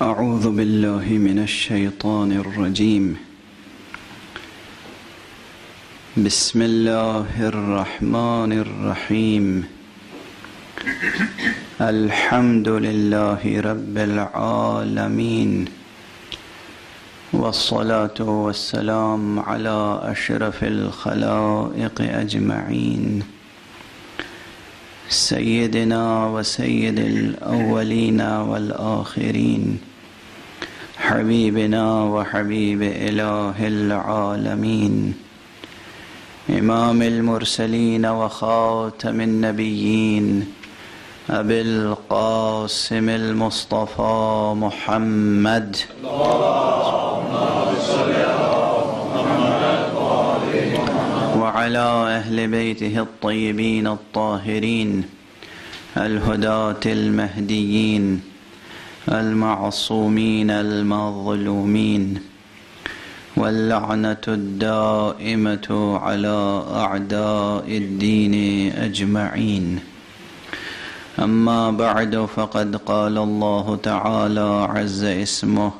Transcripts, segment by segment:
أعوذ بالله من الشيطان الرجيم. بسم الله الرحمن الرحيم. الحمد لله رب العالمين، والصلاة والسلام على أشرف الخلائق أجمعين، سيدنا وسيد الأولين والآخرين، حبيبنا وحبيب إله العالمين، إمام المرسلين وخاتم النبيين، أبي القاسم المصطفى محمد وعلى أهل بيته الطيبين الطاهرين الهداة المهديين المعصومين المظلومين، واللعنة الدائمة على أعداء الدين أجمعين. أما بعد، فقد قال الله تعالى عز اسمه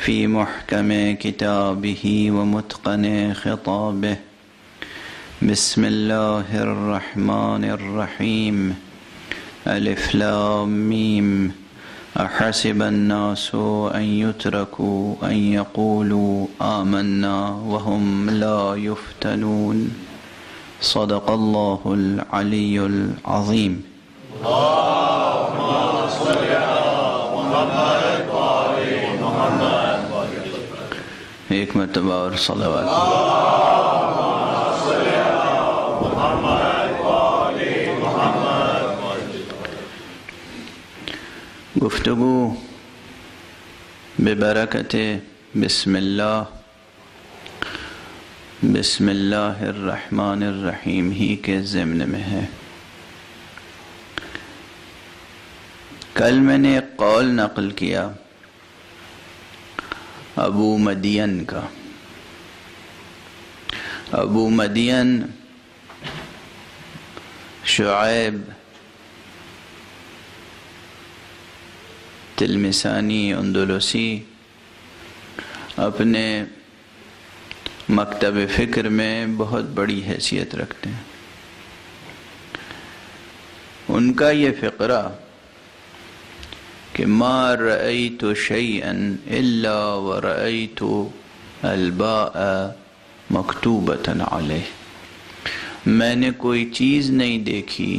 في محكم كتابه ومتقن خطابه: بسم الله الرحمن الرحيم. ألف لام ميم. أحسب الناس أن يتركوا أن يقولوا آمنا وهم لا يفتنون. صدق الله العلي العظيم. اللهم صل على محمد وعلى محمد. ایک مرتبہ اور صلوات. اللهم صل على محمد وعلى محمد. گفتگو ببرکت بسم اللہ الرحمن الرحیم ہی کے ضمن میں ہے. کل میں نے ایک قول نقل کیا ابو مدین کا. ابو مدین شعیب تلمسانی اندلسی اپنے مکتب فکر میں بہت بڑی حیثیت رکھتے ہیں. ان کا یہ فقرہ کہ ما رأیت شیئا الا ورأیت الباء مکتوبۃ علیہ، میں نے کوئی چیز نہیں دیکھی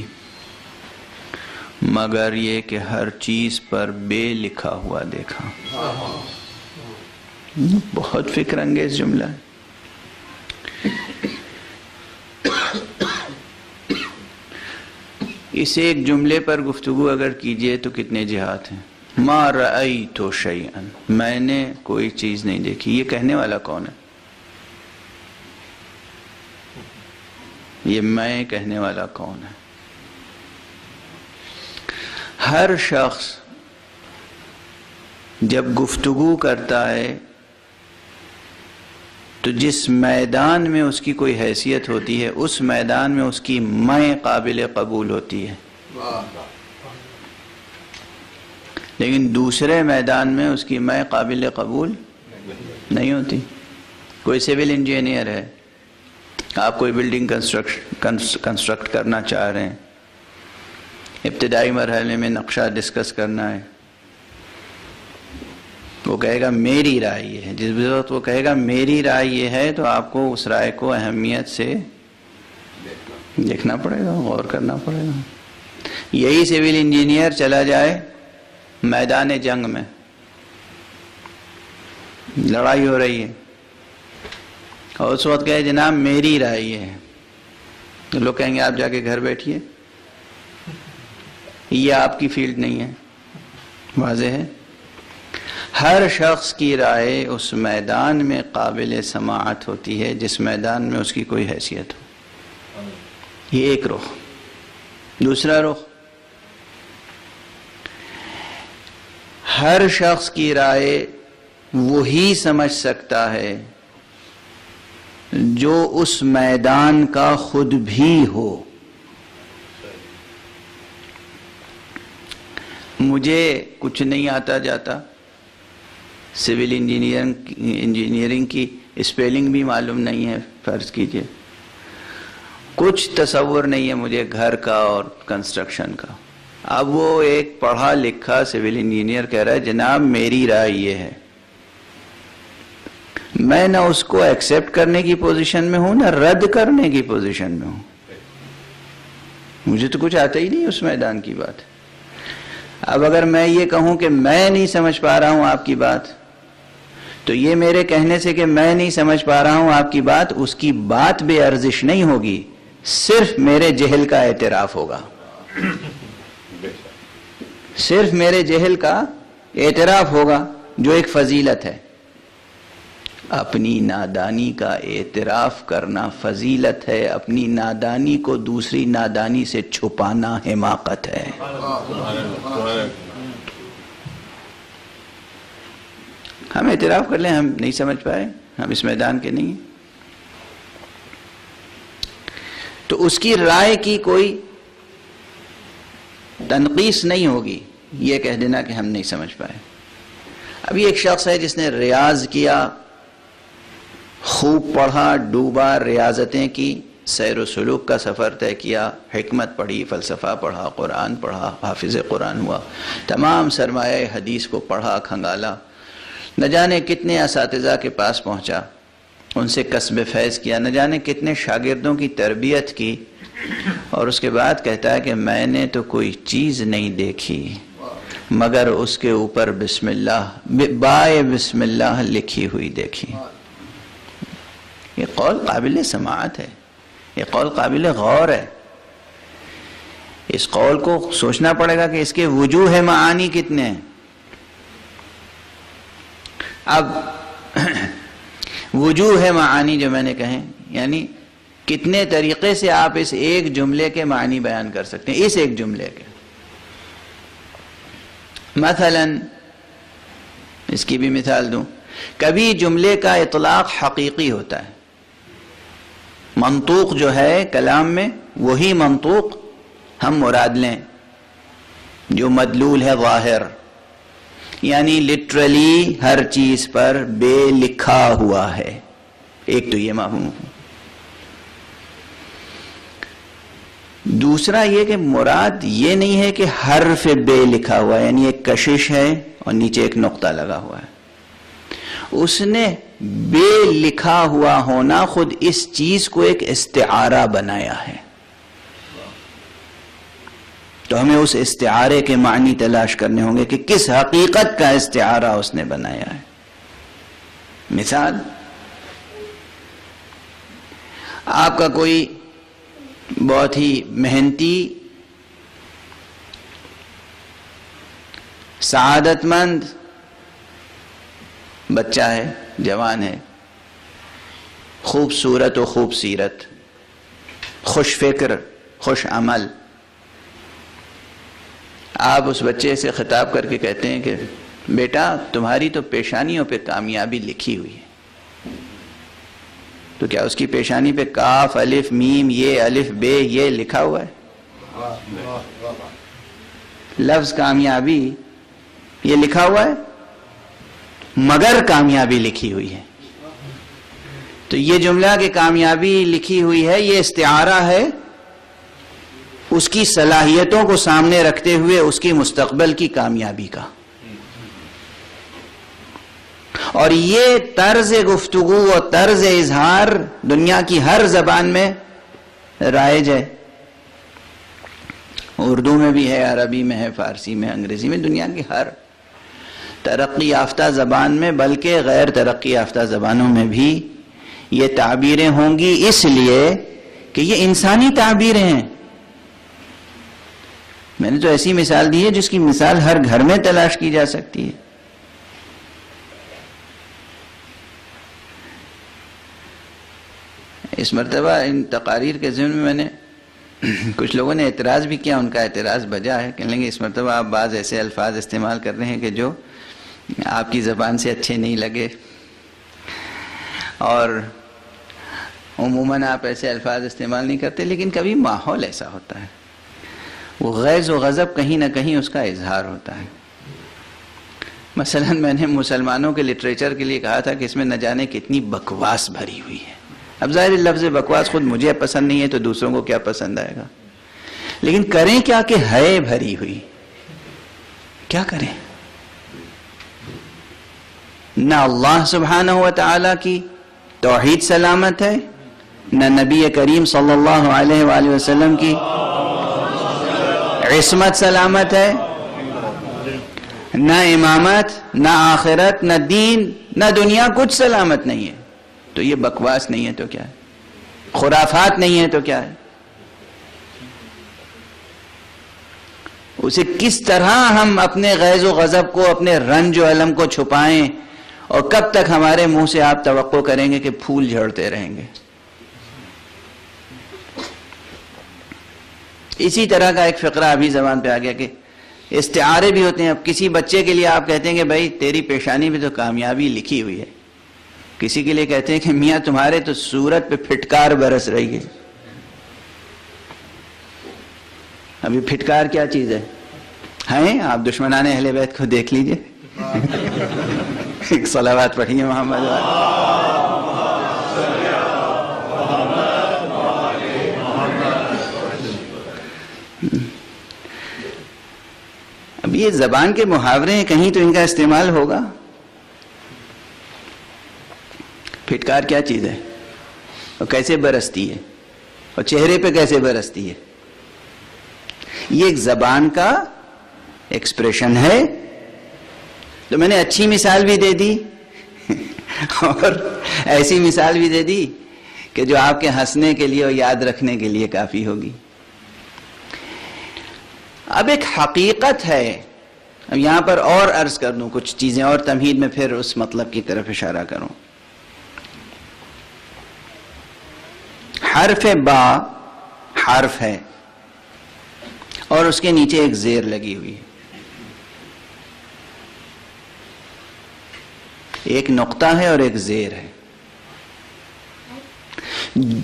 مگر یہ کہ ہر چیز پر بے لکھا ہوا دیکھا. بہت فکر انگیز جملہ ہے. اس ایک جملے پر گفتگو اگر کیجئے تو کتنے جہات ہیں. ما رأیت شیئا، میں نے کوئی چیز نہیں دیکھی. یہ کہنے والا کون ہے؟ یہ میں کہنے والا کون ہے؟ ہر شخص جب گفتگو کرتا ہے تو جس میدان میں اس کی کوئی حیثیت ہوتی ہے اس میدان میں اس کی میں قابل قبول ہوتی ہے، لیکن دوسرے میدان میں اس کی میں قابل قبول نہیں ہوتی. کوئی سول انجینئر ہے، آپ کوئی بلڈنگ کنسٹرکٹ کرنا چاہ رہے ہیں، ابتدائی مرحلے میں نقشہ ڈسکس کرنا ہے، وہ کہے گا میری رائے یہ ہے. جس وقت وہ کہے گا میری رائے یہ ہے تو آپ کو اس رائے کو اہمیت سے دیکھنا پڑے گا، غور کرنا پڑے گا. یہی سول انجینئر چلا جائے میدان جنگ میں، لڑائی ہو رہی ہے، اور اس وقت کہے جناب میری رائے یہ ہے، تو لوگ کہیں گے آپ جا کے گھر بیٹھیے، یہ آپ کی فیلڈ نہیں ہے. واضح ہے. ہر شخص کی رائے اس میدان میں قابل سماعت ہوتی ہے جس میدان میں اس کی کوئی حیثیت ہو. یہ ایک رخ. دوسرا رخ، ہر شخص کی رائے وہی سمجھ سکتا ہے جو اس میدان کا خود بھی ہو. مجھے کچھ نہیں آتا جاتا، سول انجینئرنگ کی اسپیلنگ بھی معلوم نہیں ہے فرض کیجئے، کچھ تصور نہیں ہے مجھے گھر کا اور کنسٹرکشن کا. اب وہ ایک پڑھا لکھا سول انجینئر کہہ رہا ہے جناب میری رائے یہ ہے، میں نہ اس کو ایکسیپٹ کرنے کی پوزیشن میں ہوں نہ رد کرنے کی پوزیشن میں ہوں. مجھے تو کچھ آتا ہی نہیں اس میدان کی بات. اب اگر میں یہ کہوں کہ میں نہیں سمجھ پا رہا ہوں آپ کی بات، تو یہ میرے کہنے سے کہ میں نہیں سمجھ پا رہا ہوں آپ کی بات، اس کی بات بے ارزش نہیں ہوگی، صرف میرے جہل کا اعتراف ہوگا. صرف میرے جہل کا اعتراف ہوگا، جو ایک فضیلت ہے. اپنی نادانی کا اعتراف کرنا فضیلت ہے، اپنی نادانی کو دوسری نادانی سے چھپانا حماقت ہے. ہم اعتراف کر لیں ہم نہیں سمجھ پائے، ہم اس میدان کے نہیں ہیں، تو اس کی رائے کی کوئی تنقیص نہیں ہوگی یہ کہہ دینا کہ ہم نہیں سمجھ پائے. ابھی ایک شخص ہے جس نے ریاض کیا، خوب پڑھا، ڈوبا، ریاضتیں کی، سیر و سلوک کا سفر طے کیا، حکمت پڑھی، فلسفہ پڑھا، قرآن پڑھا، حافظ قرآن ہوا، تمام سرمایہ حدیث کو پڑھا کھنگالا، نہ جانے کتنے اساتذہ کے پاس پہنچا، ان سے کسب فیض کیا، نہ جانے کتنے شاگردوں کی تربیت کی، اور اس کے بعد کہتا ہے کہ میں نے تو کوئی چیز نہیں دیکھی مگر اس کے اوپر بسم اللہ بائے بسم اللہ لکھی ہوئی دیکھی. یہ قول قابل سماعت ہے، یہ قول قابل غور ہے. اس قول کو سوچنا پڑے گا کہ اس کے وجوہ معانی کتنے ہیں. اب وجوہ معانی جو میں نے کہیں، یعنی کتنے طریقے سے آپ اس ایک جملے کے معنی بیان کر سکتے ہیں، اس ایک جملے کے. مثلا اس کی بھی مثال دوں، کبھی جملے کا اطلاق حقیقی ہوتا ہے، منطوق جو ہے کلام میں وہی منطوق ہم مراد لیں جو مدلول ہے ظاہر، یعنی لٹرلی ہر چیز پر بے لکھا ہوا ہے. ایک تو یہ مفہوم. دوسرا یہ کہ مراد یہ نہیں ہے کہ حرف بے لکھا ہوا ہے، یعنی ایک کشش ہے اور نیچے ایک نقطہ لگا ہوا ہے. اس نے بے لکھا ہوا ہونا خود اس چیز کو ایک استعارہ بنایا ہے، تو ہمیں اس استعارے کے معنی تلاش کرنے ہوں گے کہ کس حقیقت کا استعارہ اس نے بنایا ہے. مثال، آپ کا کوئی بہت ہی محنتی سعادت مند بچہ ہے، جوان ہے، خوبصورت و خوب سیرت، خوش فکر، خوش عمل. آپ اس بچے سے خطاب کر کے کہتے ہیں کہ بیٹا تمہاری تو پیشانیوں پہ کامیابی لکھی ہوئی ہے. تو کیا اس کی پیشانی پہ کاف الف میم یہ الف بے یہ لکھا ہوا ہے؟ لفظ کامیابی یہ لکھا ہوا ہے، مگر کامیابی لکھی ہوئی ہے. تو یہ جملہ کہ کامیابی لکھی ہوئی ہے یہ استعارہ ہے اس کی صلاحیتوں کو سامنے رکھتے ہوئے اس کی مستقبل کی کامیابی کا. اور یہ طرز گفتگو اور طرز اظہار دنیا کی ہر زبان میں رائج ہے. اردو میں بھی ہے، عربی میں ہے، فارسی میں، انگریزی میں، دنیا کی ہر ترقی یافتہ زبان میں، بلکہ غیر ترقی یافتہ زبانوں میں بھی یہ تعبیریں ہوں گی، اس لیے کہ یہ انسانی تعبیریں ہیں. میں نے تو ایسی مثال دی ہے جس کی مثال ہر گھر میں تلاش کی جا سکتی ہے. اس مرتبہ ان تقاریر کے ضمن میں نے کچھ لوگوں نے اعتراض بھی کیا، ان کا اعتراض بجا ہے. کہنے لگے اس مرتبہ آپ بعض ایسے الفاظ استعمال کر رہے ہیں کہ جو آپ کی زبان سے اچھے نہیں لگے، اور عموماً آپ ایسے الفاظ استعمال نہیں کرتے، لیکن کبھی ماحول ایسا ہوتا ہے، وہ غیظ و غضب کہیں نہ کہیں اس کا اظہار ہوتا ہے. مثلا میں نے مسلمانوں کے لٹریچر کے لیے کہا تھا کہ اس میں نہ جانے کتنی بکواس بھری ہوئی ہے. اب ظاہر لفظ بکواس خود مجھے پسند نہیں ہے تو دوسروں کو کیا پسند آئے گا، لیکن کریں کیا کہ ہے بھری ہوئی. کیا کریں؟ نہ اللہ سبحانہ و تعالی کی توحید سلامت ہے، نہ نبی کریم صلی اللہ علیہ وآلہ وسلم کی عصمت سلامت ہے، نہ امامت، نہ آخرت، نہ دین، نہ دنیا، کچھ سلامت نہیں ہے. تو یہ بکواس نہیں ہے تو کیا ہے؟ خرافات نہیں ہے تو کیا ہے؟ اسے کس طرح ہم اپنے غیظ و غضب کو، اپنے رنج و الم کو چھپائیں، اور کب تک ہمارے منہ سے آپ توقع کریں گے کہ پھول جھڑتے رہیں گے؟ اسی طرح کا ایک فقرہ ابھی زبان پہ آ گیا کہ استعارے بھی ہوتے ہیں. اب کسی بچے کے لیے آپ کہتے ہیں کہ بھائی تیری پیشانی پہ تو کامیابی لکھی ہوئی ہے، کسی کے لیے کہتے ہیں کہ میاں تمہارے تو صورت پہ پھٹکار برس رہی ہے. ابھی پھٹکار کیا چیز ہے؟ ہیں آپ دشمنان اہل بیت کو دیکھ لیجئے. ایک صلوات پڑھیے محمد اب یہ زبان کے محاورے ہیں، کہیں تو ان کا استعمال ہوگا. پھٹکار کیا چیز ہے اور کیسے برستی ہے اور چہرے پہ کیسے برستی ہے؟ یہ ایک زبان کا ایکسپریشن ہے. تو میں نے اچھی مثال بھی دے دی اور ایسی مثال بھی دے دی کہ جو آپ کے ہنسنے کے لیے اور یاد رکھنے کے لیے کافی ہوگی. اب ایک حقیقت ہے، اب یہاں پر اور عرض کر دوں کچھ چیزیں اور تمہید میں پھر اس مطلب کی طرف اشارہ کروں. حرف با حرف ہے اور اس کے نیچے ایک زیر لگی ہوئی ہے، ایک نقطہ ہے اور ایک زیر ہے.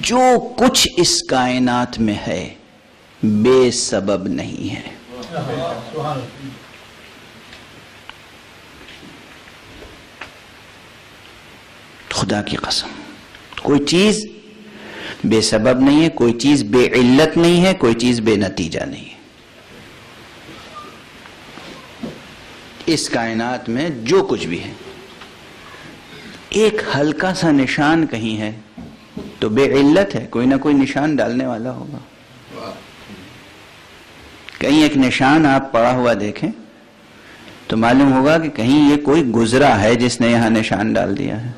جو کچھ اس کائنات میں ہے بے سبب نہیں ہے. خدا کی قسم کوئی چیز بے سبب نہیں ہے، کوئی چیز بے علت نہیں ہے، کوئی چیز بے نتیجہ نہیں ہے. اس کائنات میں جو کچھ بھی ہے، ایک ہلکا سا نشان کہیں ہے تو بے علت ہے، کوئی نہ کوئی نشان ڈالنے والا ہوگا. کہیں ایک نشان آپ پڑا ہوا دیکھیں تو معلوم ہوگا کہ کہیں یہ کوئی گزرا ہے جس نے یہاں نشان ڈال دیا ہے.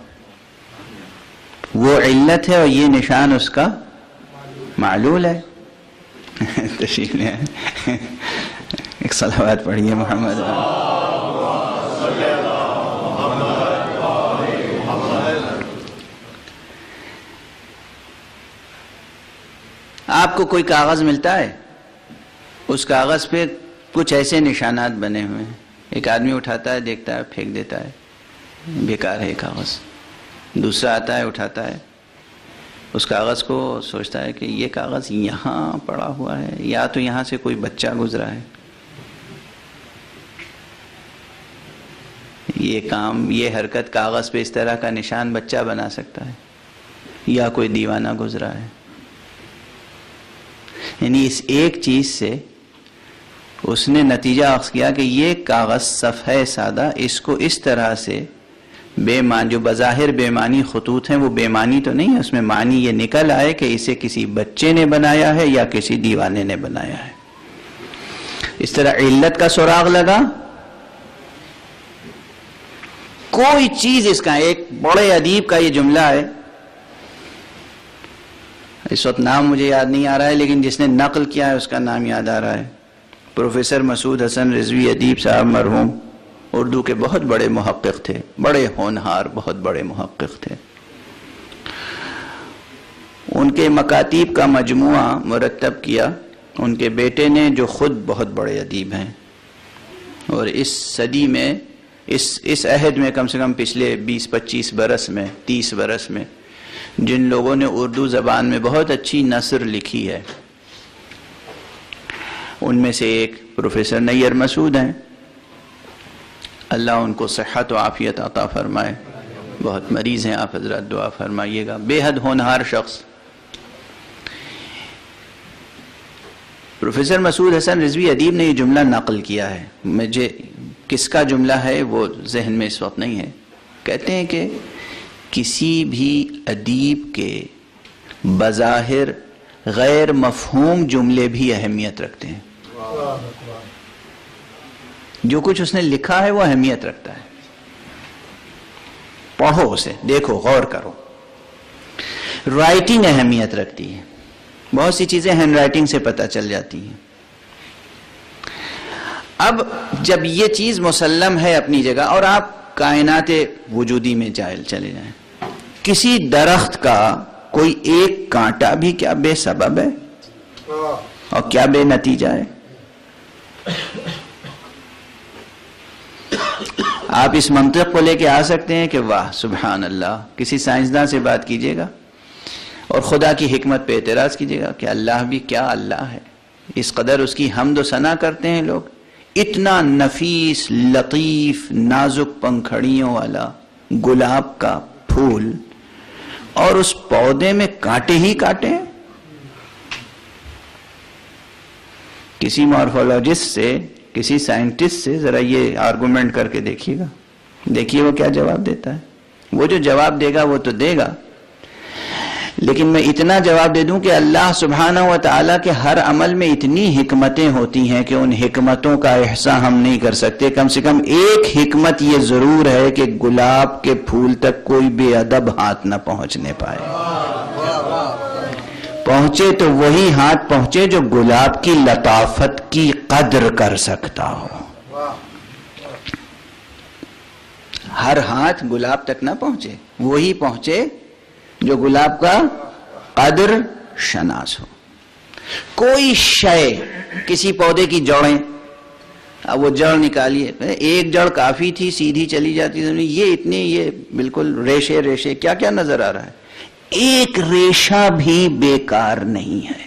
وہ علت ہے اور یہ نشان اس کا معلول ہے. تشریف لے آئے. ایک صلوات پڑھیے محمد. آپ کو کوئی کاغذ ملتا ہے، اس کاغذ پہ کچھ ایسے نشانات بنے ہوئے ہیں. ایک آدمی اٹھاتا ہے، دیکھتا ہے، پھینک دیتا ہے، بیکار ہے یہ کاغذ. دوسرا آتا ہے، اٹھاتا ہے اس کاغذ کو، سوچتا ہے کہ یہ کاغذ یہاں پڑا ہوا ہے، یا تو یہاں سے کوئی بچہ گزرا ہے. یہ کام، یہ حرکت کاغذ پہ اس طرح کا نشان بچہ بنا سکتا ہے، یا کوئی دیوانہ گزرا ہے. یعنی اس ایک چیز سے اس نے نتیجہ اخذ کیا کہ یہ کاغذ صفحہ سادہ، اس کو اس طرح سے جو بظاہر بے معنی خطوط ہیں وہ بے معنی تو نہیں ہے، اس میں معنی یہ نکل آئے کہ اسے کسی بچے نے بنایا ہے یا کسی دیوانے نے بنایا ہے. اس طرح علت کا سراغ لگا. کوئی چیز اس کا، ایک بڑے ادیب کا یہ جملہ ہے، اس وقت نام مجھے یاد نہیں آ رہا ہے لیکن جس نے نقل کیا ہے اس کا نام یاد آ رہا ہے. پروفیسر مسعود حسن رضوی ادیب صاحب مرحوم، اردو کے بہت بڑے محقق تھے، بڑے ہونہار، بہت بڑے محقق تھے. ان کے مکاتیب کا مجموعہ مرتب کیا ان کے بیٹے نے، جو خود بہت بڑے ادیب ہیں، اور اس صدی میں، اس عہد میں کم سے کم پچھلے 20-25 برس میں، 30 برس میں جن لوگوں نے اردو زبان میں بہت اچھی نثر لکھی ہے، ان میں سے ایک پروفیسر نیّر مسعود ہیں. اللہ ان کو صحت و عافیت عطا فرمائے. بہت مریض ہیں آپ حضرات، دعا فرمائیے گا. بے حد ہونہار شخص پروفیسر مسعود حسن رضوی ادیب نے یہ جملہ نقل کیا ہے. مجھے کس کا جملہ ہے وہ ذہن میں اس وقت نہیں ہے. کہتے ہیں کہ کسی بھی ادیب کے بظاہر غیر مفہوم جملے بھی اہمیت رکھتے ہیں. جو کچھ اس نے لکھا ہے وہ اہمیت رکھتا ہے. پڑھو اسے، دیکھو، غور کرو. رائٹنگ اہمیت رکھتی ہے. بہت سی چیزیں ہینڈ رائٹنگ سے پتہ چل جاتی ہیں. اب جب یہ چیز مسلم ہے اپنی جگہ، اور آپ کائنات وجودی میں چلے جائیں، کسی درخت کا کوئی ایک کانٹا بھی کیا بے سبب ہے اور کیا بے نتیجہ ہے؟ آپ اس منطق کو لے کے آ سکتے ہیں کہ واہ سبحان اللہ، کسی سائنسداں سے بات کیجئے گا اور خدا کی حکمت پہ اعتراض کیجئے گا کہ اللہ بھی کیا اللہ ہے. اس قدر اس کی حمد و ثنا کرتے ہیں لوگ. اتنا نفیس، لطیف، نازک پنکھڑیوں والا گلاب کا پھول، اور اس پودے میں کانٹے ہی کانٹے ہیں. کسی مارفولوجسٹ سے، کسی سائنٹسٹ سے ذرا یہ آرگومنٹ کر کے دیکھیے گا، دیکھیے وہ کیا جواب دیتا ہے. وہ جو جواب دے گا وہ تو دے گا، لیکن میں اتنا جواب دے دوں کہ اللہ سبحانہ و تعالیٰ کے ہر عمل میں اتنی حکمتیں ہوتی ہیں کہ ان حکمتوں کا احصاء ہم نہیں کر سکتے. کم سے کم ایک حکمت یہ ضرور ہے کہ گلاب کے پھول تک کوئی بے ادب ہاتھ نہ پہنچنے پائے. پہنچے تو وہی ہاتھ پہنچے جو گلاب کی لطافت کی قدر کر سکتا ہو. ہر ہاتھ گلاب تک نہ پہنچے، وہی پہنچے جو گلاب کا قدر شناس ہو. کوئی شے، کسی پودے کی جڑیں، اب وہ جڑ نکالیے، ایک جڑ کافی تھی، سیدھی چلی جاتی تھی، یہ بالکل ریشے ریشے کیا کیا نظر آ رہا ہے. ایک ریشہ بھی بیکار نہیں ہے.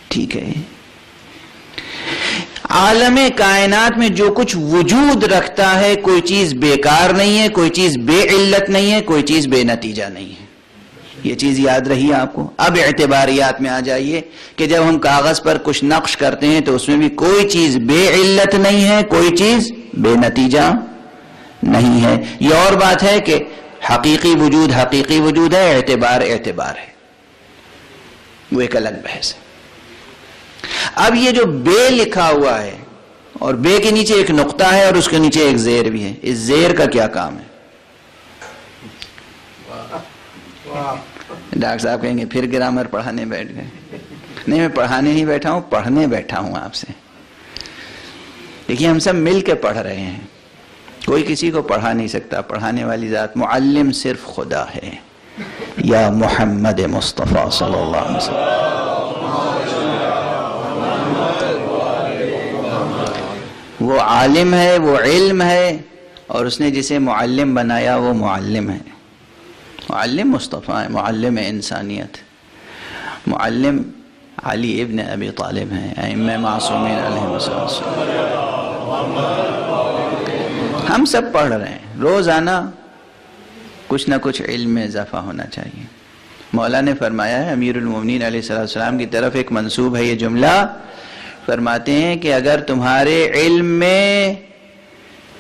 ٹھیک ہے، عالم کائنات میں جو کچھ وجود رکھتا ہے کوئی چیز بیکار نہیں ہے، کوئی چیز بے علت نہیں ہے، کوئی چیز بے نتیجہ نہیں ہے. یہ چیز یاد رہی آپ کو. اب اعتباریات میں آ جائیے کہ جب ہم کاغذ پر کچھ نقش کرتے ہیں تو اس میں بھی کوئی چیز بے علت نہیں ہے، کوئی چیز بے نتیجہ نہیں ہے. یہ اور بات ہے کہ حقیقی وجود ہے، اعتبار ہے، وہ ایک الگ بحث ہے. اب یہ جو بے لکھا ہوا ہے، اور بے کے نیچے ایک نقطہ ہے اور اس کے نیچے ایک زیر بھی ہے، اس زیر کا کیا کام ہے؟ ڈاکٹر صاحب کہیں گے پھر گرامر پڑھانے بیٹھ گئے. نہیں، میں پڑھانے نہیں بیٹھا ہوں، پڑھنے بیٹھا ہوں آپ سے. دیکھیے ہم سب مل کے پڑھ رہے ہیں، کوئی کسی کو پڑھا نہیں سکتا. پڑھانے والی ذات، معلم صرف خدا ہے. یا محمد مصطفیٰ صلی اللہ علیہ وسلم. وہ عالم ہے، وہ علم ہے، اور اس نے جسے معلم بنایا وہ معلم ہے. معلم مصطفیٰ ہے، معلم انسانیت. معلم علی ابن ابی طالب ہیں، ائمہ معصومین علیہ السلام. ہم سب پڑھ رہے ہیں. روزانہ کچھ نہ کچھ علم میں اضافہ ہونا چاہیے. مولا نے فرمایا ہے، امیر المومنین علیہ السلام کی طرف ایک منسوب ہے یہ جملہ، فرماتے ہیں کہ اگر تمہارے علم میں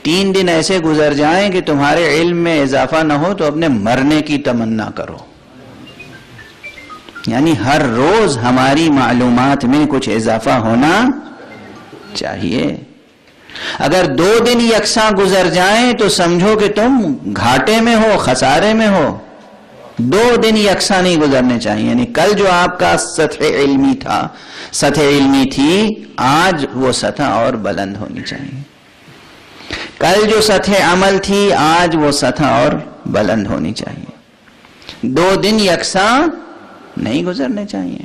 3 دن ایسے گزر جائیں کہ تمہارے علم میں اضافہ نہ ہو تو اپنے مرنے کی تمنا کرو. یعنی ہر روز ہماری معلومات میں کچھ اضافہ ہونا چاہیے. اگر 2 دن یکساں گزر جائیں تو سمجھو کہ تم گھاٹے میں ہو، خسارے میں ہو. 2 دن یکساں نہیں گزرنے چاہیے. یعنی کل جو آپ کا سطح علمی تھی، آج وہ سطح اور بلند ہونی چاہیے. کل جو سطح عمل تھی، آج وہ سطح اور بلند ہونی چاہیے. 2 دن یکساں نہیں گزرنے چاہیے.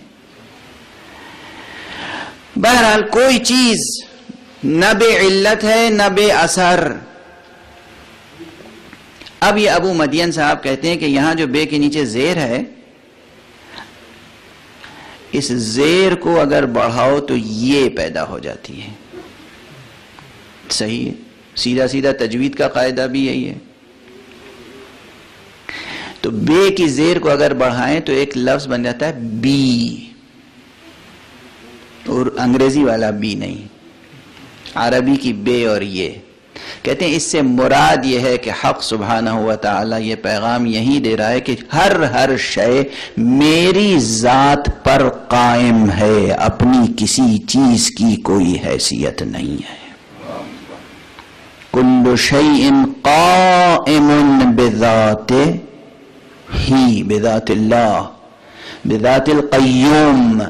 بہرحال کوئی چیز نہ بے علت ہے نہ بے اثر. اب یہ ابو مدین صاحب کہتے ہیں کہ یہاں جو بے کے نیچے زیر ہے، اس زیر کو اگر بڑھاؤ تو یہ پیدا ہو جاتی ہے. صحیح ہے. سیدھا سیدھا تجوید کا قاعدہ بھی یہی ہے. تو بے کی زیر کو اگر بڑھائیں تو ایک لفظ بن جاتا ہے بی، اور انگریزی والا بی نہیں، عربی کی بے اور یہ. کہتے ہیں اس سے مراد یہ ہے کہ حق سبحانہ و تعالی یہ پیغام یہی دے رہا ہے کہ ہر شے میری ذات پر قائم ہے، اپنی کسی چیز کی کوئی حیثیت نہیں ہے. کل شیء قائم بذات ہی، بذات اللہ، بذات القیوم.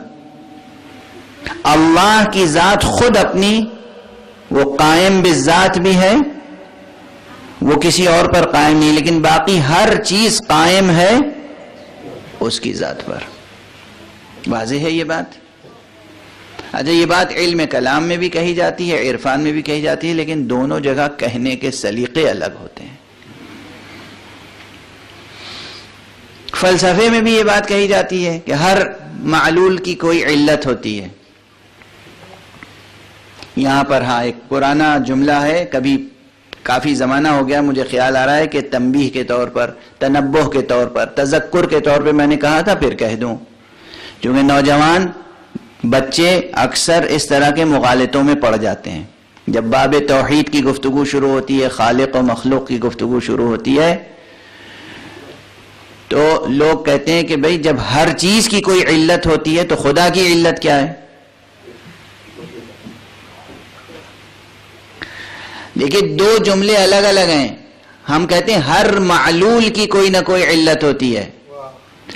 اللہ کی ذات خود اپنی وہ قائم بالذات بھی ہے، وہ کسی اور پر قائم نہیں، لیکن باقی ہر چیز قائم ہے اس کی ذات پر. واضح ہے یہ بات؟ اچھا، یہ بات علم کلام میں بھی کہی جاتی ہے، عرفان میں بھی کہی جاتی ہے، لیکن دونوں جگہ کہنے کے سلیقے الگ ہوتے ہیں. فلسفے میں بھی یہ بات کہی جاتی ہے کہ ہر معلول کی کوئی علت ہوتی ہے. یہاں پر ہاں ایک پرانا جملہ ہے، کبھی کافی زمانہ ہو گیا، مجھے خیال آ رہا ہے کہ تنبیہ کے طور پر، تنبہ کے طور پر، تذکر کے طور پہ میں نے کہا تھا، پھر کہہ دوں. چونکہ نوجوان بچے اکثر اس طرح کے مغالطوں میں پڑ جاتے ہیں. جب باب توحید کی گفتگو شروع ہوتی ہے، خالق و مخلوق کی گفتگو شروع ہوتی ہے، تو لوگ کہتے ہیں کہ بھئی جب ہر چیز کی کوئی علت ہوتی ہے تو خدا کی علت کیا ہے؟ دیکھیں دو جملے الگ الگ ہیں. ہم کہتے ہیں ہر معلول کی کوئی نہ کوئی علت ہوتی ہے،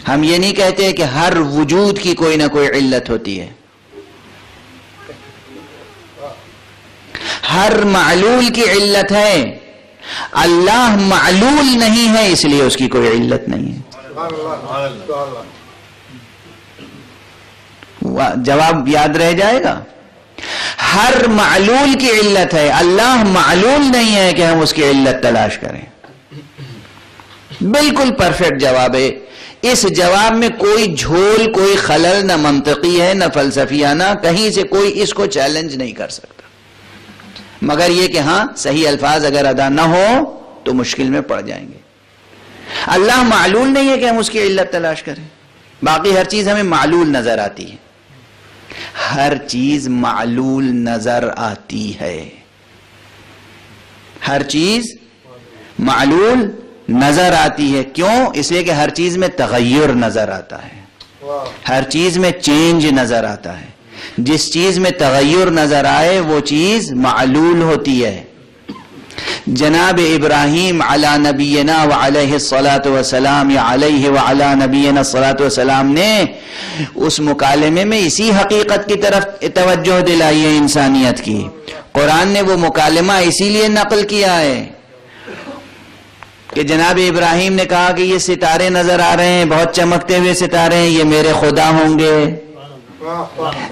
ہم یہ نہیں کہتے کہ ہر وجود کی کوئی نہ کوئی علت ہوتی ہے. ہر معلول کی علت ہے، اللہ معلول نہیں ہے اس لیے اس کی کوئی علت نہیں ہے. جواب یاد رہ جائے گا. ہر معلول کی علت ہے، اللہ معلول نہیں ہے کہ ہم اس کی علت تلاش کریں. بالکل پرفیکٹ جواب ہے. اس جواب میں کوئی جھول، کوئی خلل نہ منطقی ہے نہ فلسفیانہ، کہیں سے کوئی اس کو چیلنج نہیں کر سکتا، مگر یہ کہ ہاں صحیح الفاظ اگر ادا نہ ہو تو مشکل میں پڑ جائیں گے. اللہ معلول نہیں ہے کہ ہم اس کی علت تلاش کریں. باقی ہر چیز ہمیں معلول نظر آتی ہے، ہر چیز معلول نظر آتی ہے، ہر چیز معلول نظر آتی ہے. کیوں؟ اس لیے کہ ہر چیز میں تغیر نظر آتا ہے، ہر چیز میں چینج نظر آتا ہے. جس چیز میں تغیر نظر آئے وہ چیز معلول ہوتی ہے. جناب ابراہیم علی نبینا وعلیہ الصلاۃ والسلام، یا علیہ وعلی نبینا الصلاۃ والسلام نے اس مکالمے میں اسی حقیقت کی طرف توجہ دلائی ہے انسانیت کی. قرآن نے وہ مکالمہ اسی لیے نقل کیا ہے کہ جناب ابراہیم نے کہا کہ یہ ستارے نظر آ رہے ہیں، بہت چمکتے ہوئے ستارے ہیں، یہ میرے خدا ہوں گے.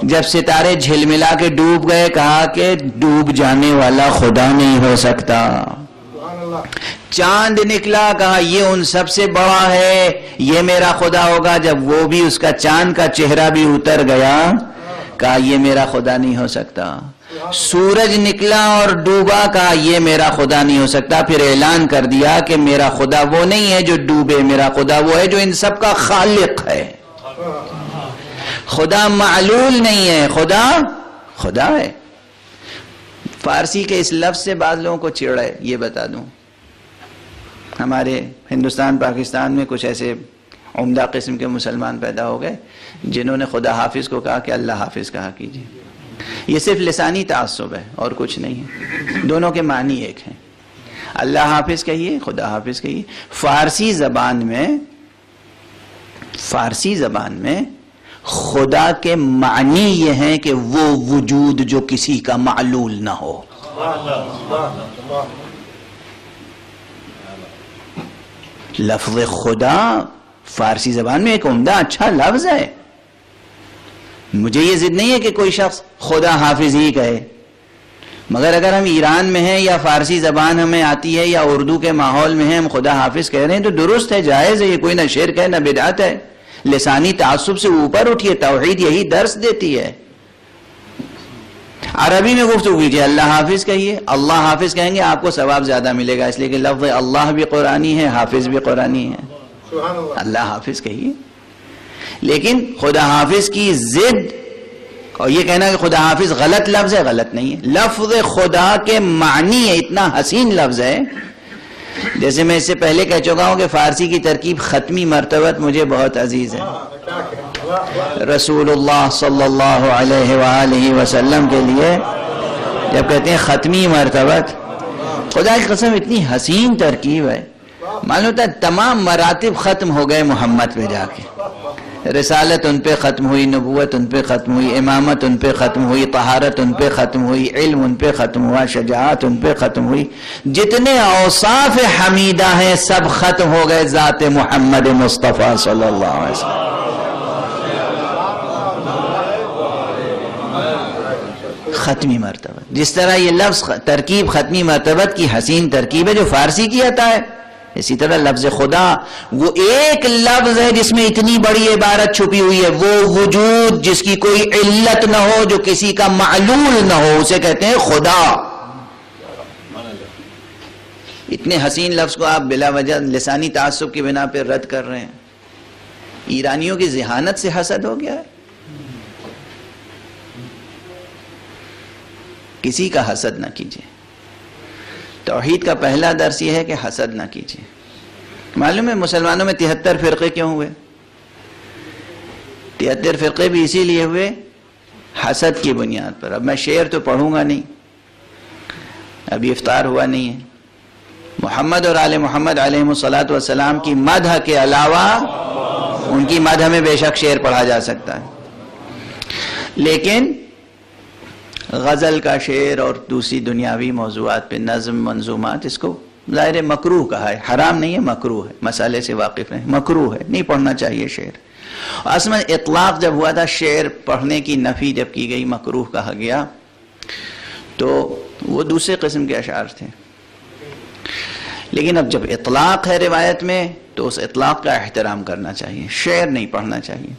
جب ستارے جھلملا کے ڈوب گئے، کہا کہ ڈوب جانے والا خدا نہیں ہو سکتا. چاند نکلا، کہا یہ ان سب سے بڑا ہے، یہ میرا خدا ہوگا. جب وہ بھی اس کا چاند کا چہرہ بھی اتر گیا، کہا یہ میرا خدا نہیں ہو سکتا. سورج نکلا اور ڈوبا، کہا یہ میرا خدا نہیں ہو سکتا. پھر اعلان کر دیا کہ میرا خدا وہ نہیں ہے جو ڈوبے، میرا خدا وہ ہے جو ان سب کا خالق ہے. خدا معلول نہیں ہے، خدا خدا ہے. فارسی کے اس لفظ سے بعض لوگوں کو چڑ ہے. یہ بتا دوں، ہمارے ہندوستان پاکستان میں کچھ ایسے عمدہ قسم کے مسلمان پیدا ہو گئے جنہوں نے خدا حافظ کو کہا کہ اللہ حافظ کہا کیجیے. یہ صرف لسانی تعصب ہے اور کچھ نہیں ہے، دونوں کے معنی ایک ہیں. اللہ حافظ کہیے، خدا حافظ کہیے. فارسی زبان میں خدا کے معنی یہ ہیں کہ وہ وجود جو کسی کا معلول نہ ہو. لفظ خدا فارسی زبان میں ایک عمدہ اچھا لفظ ہے. مجھے یہ ضد نہیں ہے کہ کوئی شخص خدا حافظ ہی کہے، مگر اگر ہم ایران میں ہیں یا فارسی زبان ہمیں آتی ہے یا اردو کے ماحول میں ہیں، ہم خدا حافظ کہہ رہے ہیں تو درست ہے، جائز ہے. یہ کوئی نہ شرک ہے نہ بدعت ہے. لسانی تعصب سے اوپر اٹھیے، توحید یہی درس دیتی ہے. عربی میں گفتگو کیجیے، اللہ حافظ کہیے، اللہ حافظ کہیں گے آپ کو ثواب زیادہ ملے گا، اس لیے کہ لفظ اللہ بھی قرآنی ہے، حافظ بھی قرآنی ہے۔ اللہ حافظ کہیے، لیکن خدا حافظ کی ضد اور یہ کہنا کہ خدا حافظ غلط لفظ ہے، غلط نہیں ہے۔ لفظ خدا کے معنی ہے، اتنا حسین لفظ ہے، جیسے میں اس سے پہلے کہہ چکا ہوں کہ فارسی کی ترکیب ختمی مرتبت مجھے بہت عزیز ہے۔ رسول اللہ صلی اللہ علیہ وآلہ وسلم کے لیے جب کہتے ہیں ختمی مرتبت، خدا کی قسم اتنی حسین ترکیب ہے، معلوم ہوتا ہے تمام مراتب ختم ہو گئے محمد پہ جا کے۔ رسالت ان پہ ختم ہوئی، نبوت ان پہ ختم ہوئی، امامت ان پہ ختم ہوئی، طہارت ان پہ ختم ہوئی، علم ان پہ ختم ہوا، شجاعت ان پہ ختم ہوئی، جتنے اوصاف حمیدہ ہیں سب ختم ہو گئے ذات محمد مصطفیٰ صلی اللہ علیہ وسلم۔ ختمی مرتبت، جس طرح یہ لفظ ترکیب ختمی مرتبت کی حسین ترکیب ہے جو فارسی کی عطا ہے، اسی طرح لفظ خدا وہ ایک لفظ ہے جس میں اتنی بڑی عبارت چھپی ہوئی ہے، وہ وجود جس کی کوئی علت نہ ہو، جو کسی کا معلول نہ ہو، اسے کہتے ہیں خدا۔ اتنے حسین لفظ کو آپ بلا وجہ لسانی تعصب کی بنا پر رد کر رہے ہیں۔ ایرانیوں کی ذہانت سے حسد ہو گیا ہے۔ کسی کا حسد نہ کیجیے۔ توحید کا پہلا درس یہ ہے کہ حسد نہ کیجیے۔ معلوم ہے مسلمانوں میں 73 فرقے کیوں ہوئے؟ 73 فرقے بھی اسی لیے ہوئے حسد کی بنیاد پر۔ اب میں شعر تو پڑھوں گا نہیں، ابھی افطار ہوا نہیں ہے۔ محمد اور آل محمد علیہم الصلاۃ والسلام کی مدح کے علاوہ ان کی مدح میں بے شک شعر پڑھا جا سکتا ہے، لیکن غزل کا شعر اور دوسری دنیاوی موضوعات پہ نظم منظومات، اس کو ظاہر مکروہ کہا ہے، حرام نہیں ہے، مکروہ ہے، مسئلے سے واقف نہیں، مکروہ ہے، نہیں پڑھنا چاہیے شعر۔ اصل میں اطلاق جب ہوا تھا شعر پڑھنے کی نفی جب کی گئی، مکروہ کہا گیا، تو وہ دوسرے قسم کے اشعار تھے، لیکن اب جب اطلاق ہے روایت میں تو اس اطلاق کا احترام کرنا چاہیے، شعر نہیں پڑھنا چاہیے۔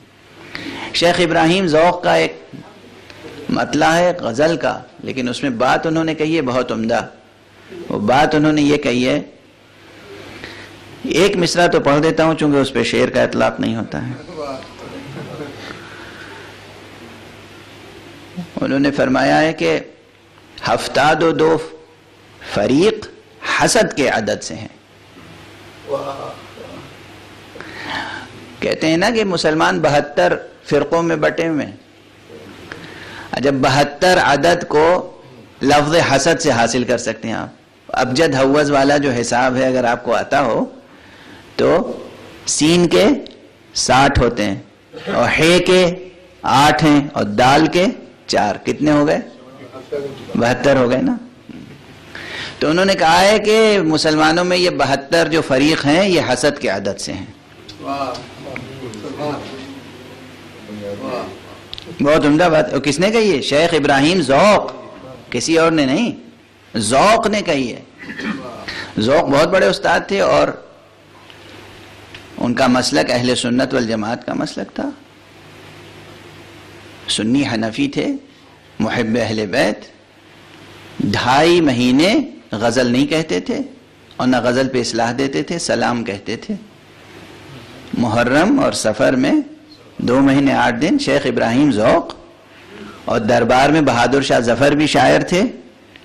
شیخ ابراہیم ذوق کا ایک مطلع ہے غزل کا، لیکن اس میں بات انہوں نے کہی ہے بہت عمدہ۔ وہ بات انہوں نے یہ کہی ہے، ایک مصرع تو پڑھ دیتا ہوں چونکہ اس پہ شعر کا اطلاق نہیں ہوتا ہے۔ انہوں نے فرمایا ہے کہ ہفتاد و دو فریق حسد کے عدد سے ہیں۔ کہتے ہیں نا کہ مسلمان 72 فرقوں میں بٹے ہوئے ہیں۔ جب 72 عدد کو لفظ حسد سے حاصل کر سکتے ہیں آپ، ابجد حوض والا جو حساب ہے اگر آپ کو آتا ہو تو سین کے 60 ہوتے ہیں، اور ہے کے 8 ہیں، اور دال کے 4، کتنے ہو گئے؟ 72 ہو گئے نا۔ تو انہوں نے کہا ہے کہ مسلمانوں میں یہ 72 جو فریق ہیں یہ حسد کے عدد سے ہیں۔ بہت عمدہ بات۔ اور کس نے کہی ہے؟ شیخ ابراہیم ذوق، کسی اور نے نہیں، ذوق نے کہی ہے۔ ذوق بہت بڑے استاد تھے اور ان کا مسلک اہل سنت والجماعت کا مسلک تھا، سنی حنفی تھے، محب اہل بیت۔ 2.5 مہینے غزل نہیں کہتے تھے اور نہ غزل پہ اصلاح دیتے تھے، سلام کہتے تھے۔ محرم اور سفر میں 2 مہینے 8 دن شیخ ابراہیم ذوق، اور دربار میں بہادر شاہ ظفر بھی شاعر تھے،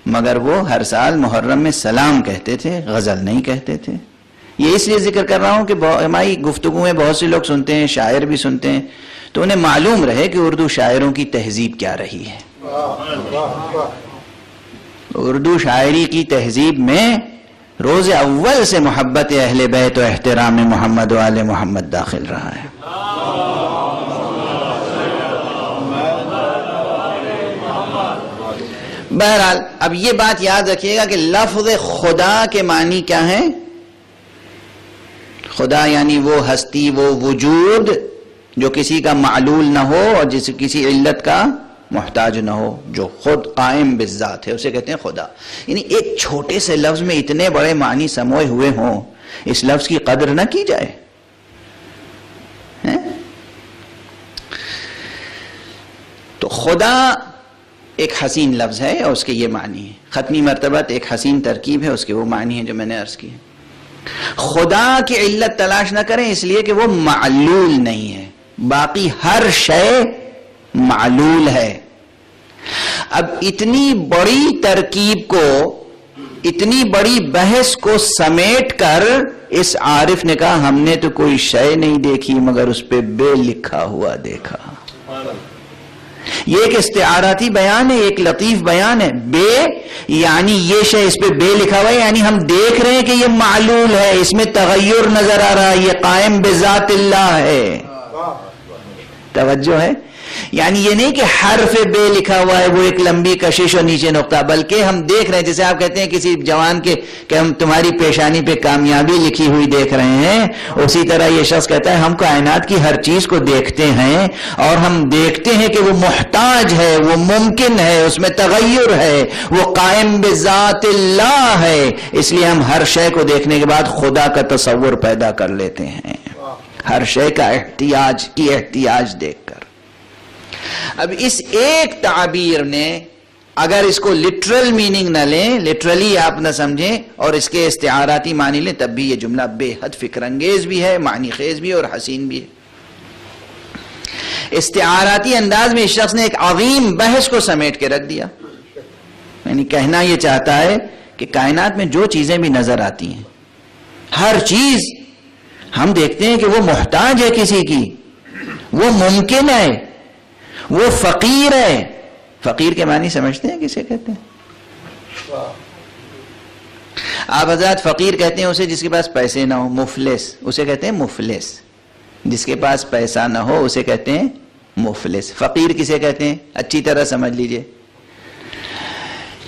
مگر وہ ہر سال محرم میں سلام کہتے تھے، غزل نہیں کہتے تھے۔ یہ اس لیے ذکر کر رہا ہوں کہ ہماری گفتگو میں بہت سے لوگ سنتے ہیں، شاعر بھی سنتے ہیں، تو انہیں معلوم رہے کہ اردو شاعروں کی تہذیب کیا رہی ہے۔ اردو شاعری کی تہذیب میں روز اول سے محبت اہل بیت و احترام محمد و آل محمد داخل رہا ہے۔ بہرحال اب یہ بات یاد رکھیے گا کہ لفظ خدا کے معنی کیا ہے؟ خدا یعنی وہ ہستی، وہ وجود جو کسی کا معلول نہ ہو اور جس کسی علت کا محتاج نہ ہو، جو خود قائم بالذات ہے، اسے کہتے ہیں خدا۔ یعنی ایک چھوٹے سے لفظ میں اتنے بڑے معنی سموئے ہوئے ہوں، اس لفظ کی قدر نہ کی جائے۔ تو خدا ایک حسین لفظ ہے اور اس کے یہ معنی ہے. ختمی مرتبت ایک حسین ترکیب ہے، اس کے وہ معنی ہیں جو میں نے عرض کیے. خدا کی علت تلاش نہ کریں اس لیے کہ وہ معلول نہیں ہے، باقی ہر شے معلول ہے. اب اتنی بڑی ترکیب کو، اتنی بڑی بحث کو سمیٹ کر اس عارف نے کہا ہم نے تو کوئی شے نہیں دیکھی مگر اس پہ بے لکھا ہوا دیکھا. یہ ایک استعاراتی بیان ہے، ایک لطیف بیان ہے. بے یعنی یہ شے اس پہ بے لکھا ہوا ہے، یعنی ہم دیکھ رہے ہیں کہ یہ معلول ہے، اس میں تغیر نظر آ رہا ہے، یہ قائم بذات اللہ ہے. توجہ ہے؟ یعنی یہ نہیں کہ حرف بے لکھا ہوا ہے، وہ ایک لمبی کشش اور نیچے نقطہ، بلکہ ہم دیکھ رہے ہیں. جیسے آپ کہتے ہیں کسی جوان کے کہ ہم تمہاری پیشانی پہ کامیابی لکھی ہوئی دیکھ رہے ہیں، اسی طرح یہ شخص کہتا ہے ہم کائنات کی ہر چیز کو دیکھتے ہیں اور ہم دیکھتے ہیں کہ وہ محتاج ہے، وہ ممکن ہے، اس میں تغیر ہے، وہ قائم بذات اللہ ہے. اس لیے ہم ہر شے کو دیکھنے کے بعد خدا کا تصور پیدا کر لیتے ہیں، ہر شے کا احتیاج دیکھ کر. اب اس ایک تعبیر نے اگر اس کو لٹرل میننگ نہ لیں، لٹرلی آپ نہ سمجھیں اور اس کے استعاراتی معنی لیں، تب بھی یہ جملہ بے حد فکر انگیز بھی ہے، معنی خیز بھی ہے اور حسین بھی ہے. استعاراتی انداز میں اس شخص نے ایک عظیم بحث کو سمیٹ کے رکھ دیا. یعنی کہنا یہ چاہتا ہے کہ کائنات میں جو چیزیں بھی نظر آتی ہیں، ہر چیز ہم دیکھتے ہیں کہ وہ محتاج ہے کسی کی، وہ ممکن ہے، وہ فقیر ہے. فقیر کے معنی سمجھتے ہیں کسے کہتے ہیں؟ آپ حضرات فقیر کہتے ہیں اسے جس کے پاس پیسے نہ ہو. مفلس اسے کہتے ہیں مفلس، جس کے پاس پیسہ نہ ہو اسے کہتے ہیں مفلس. فقیر کسے کہتے ہیں؟ اچھی طرح سمجھ لیجئے.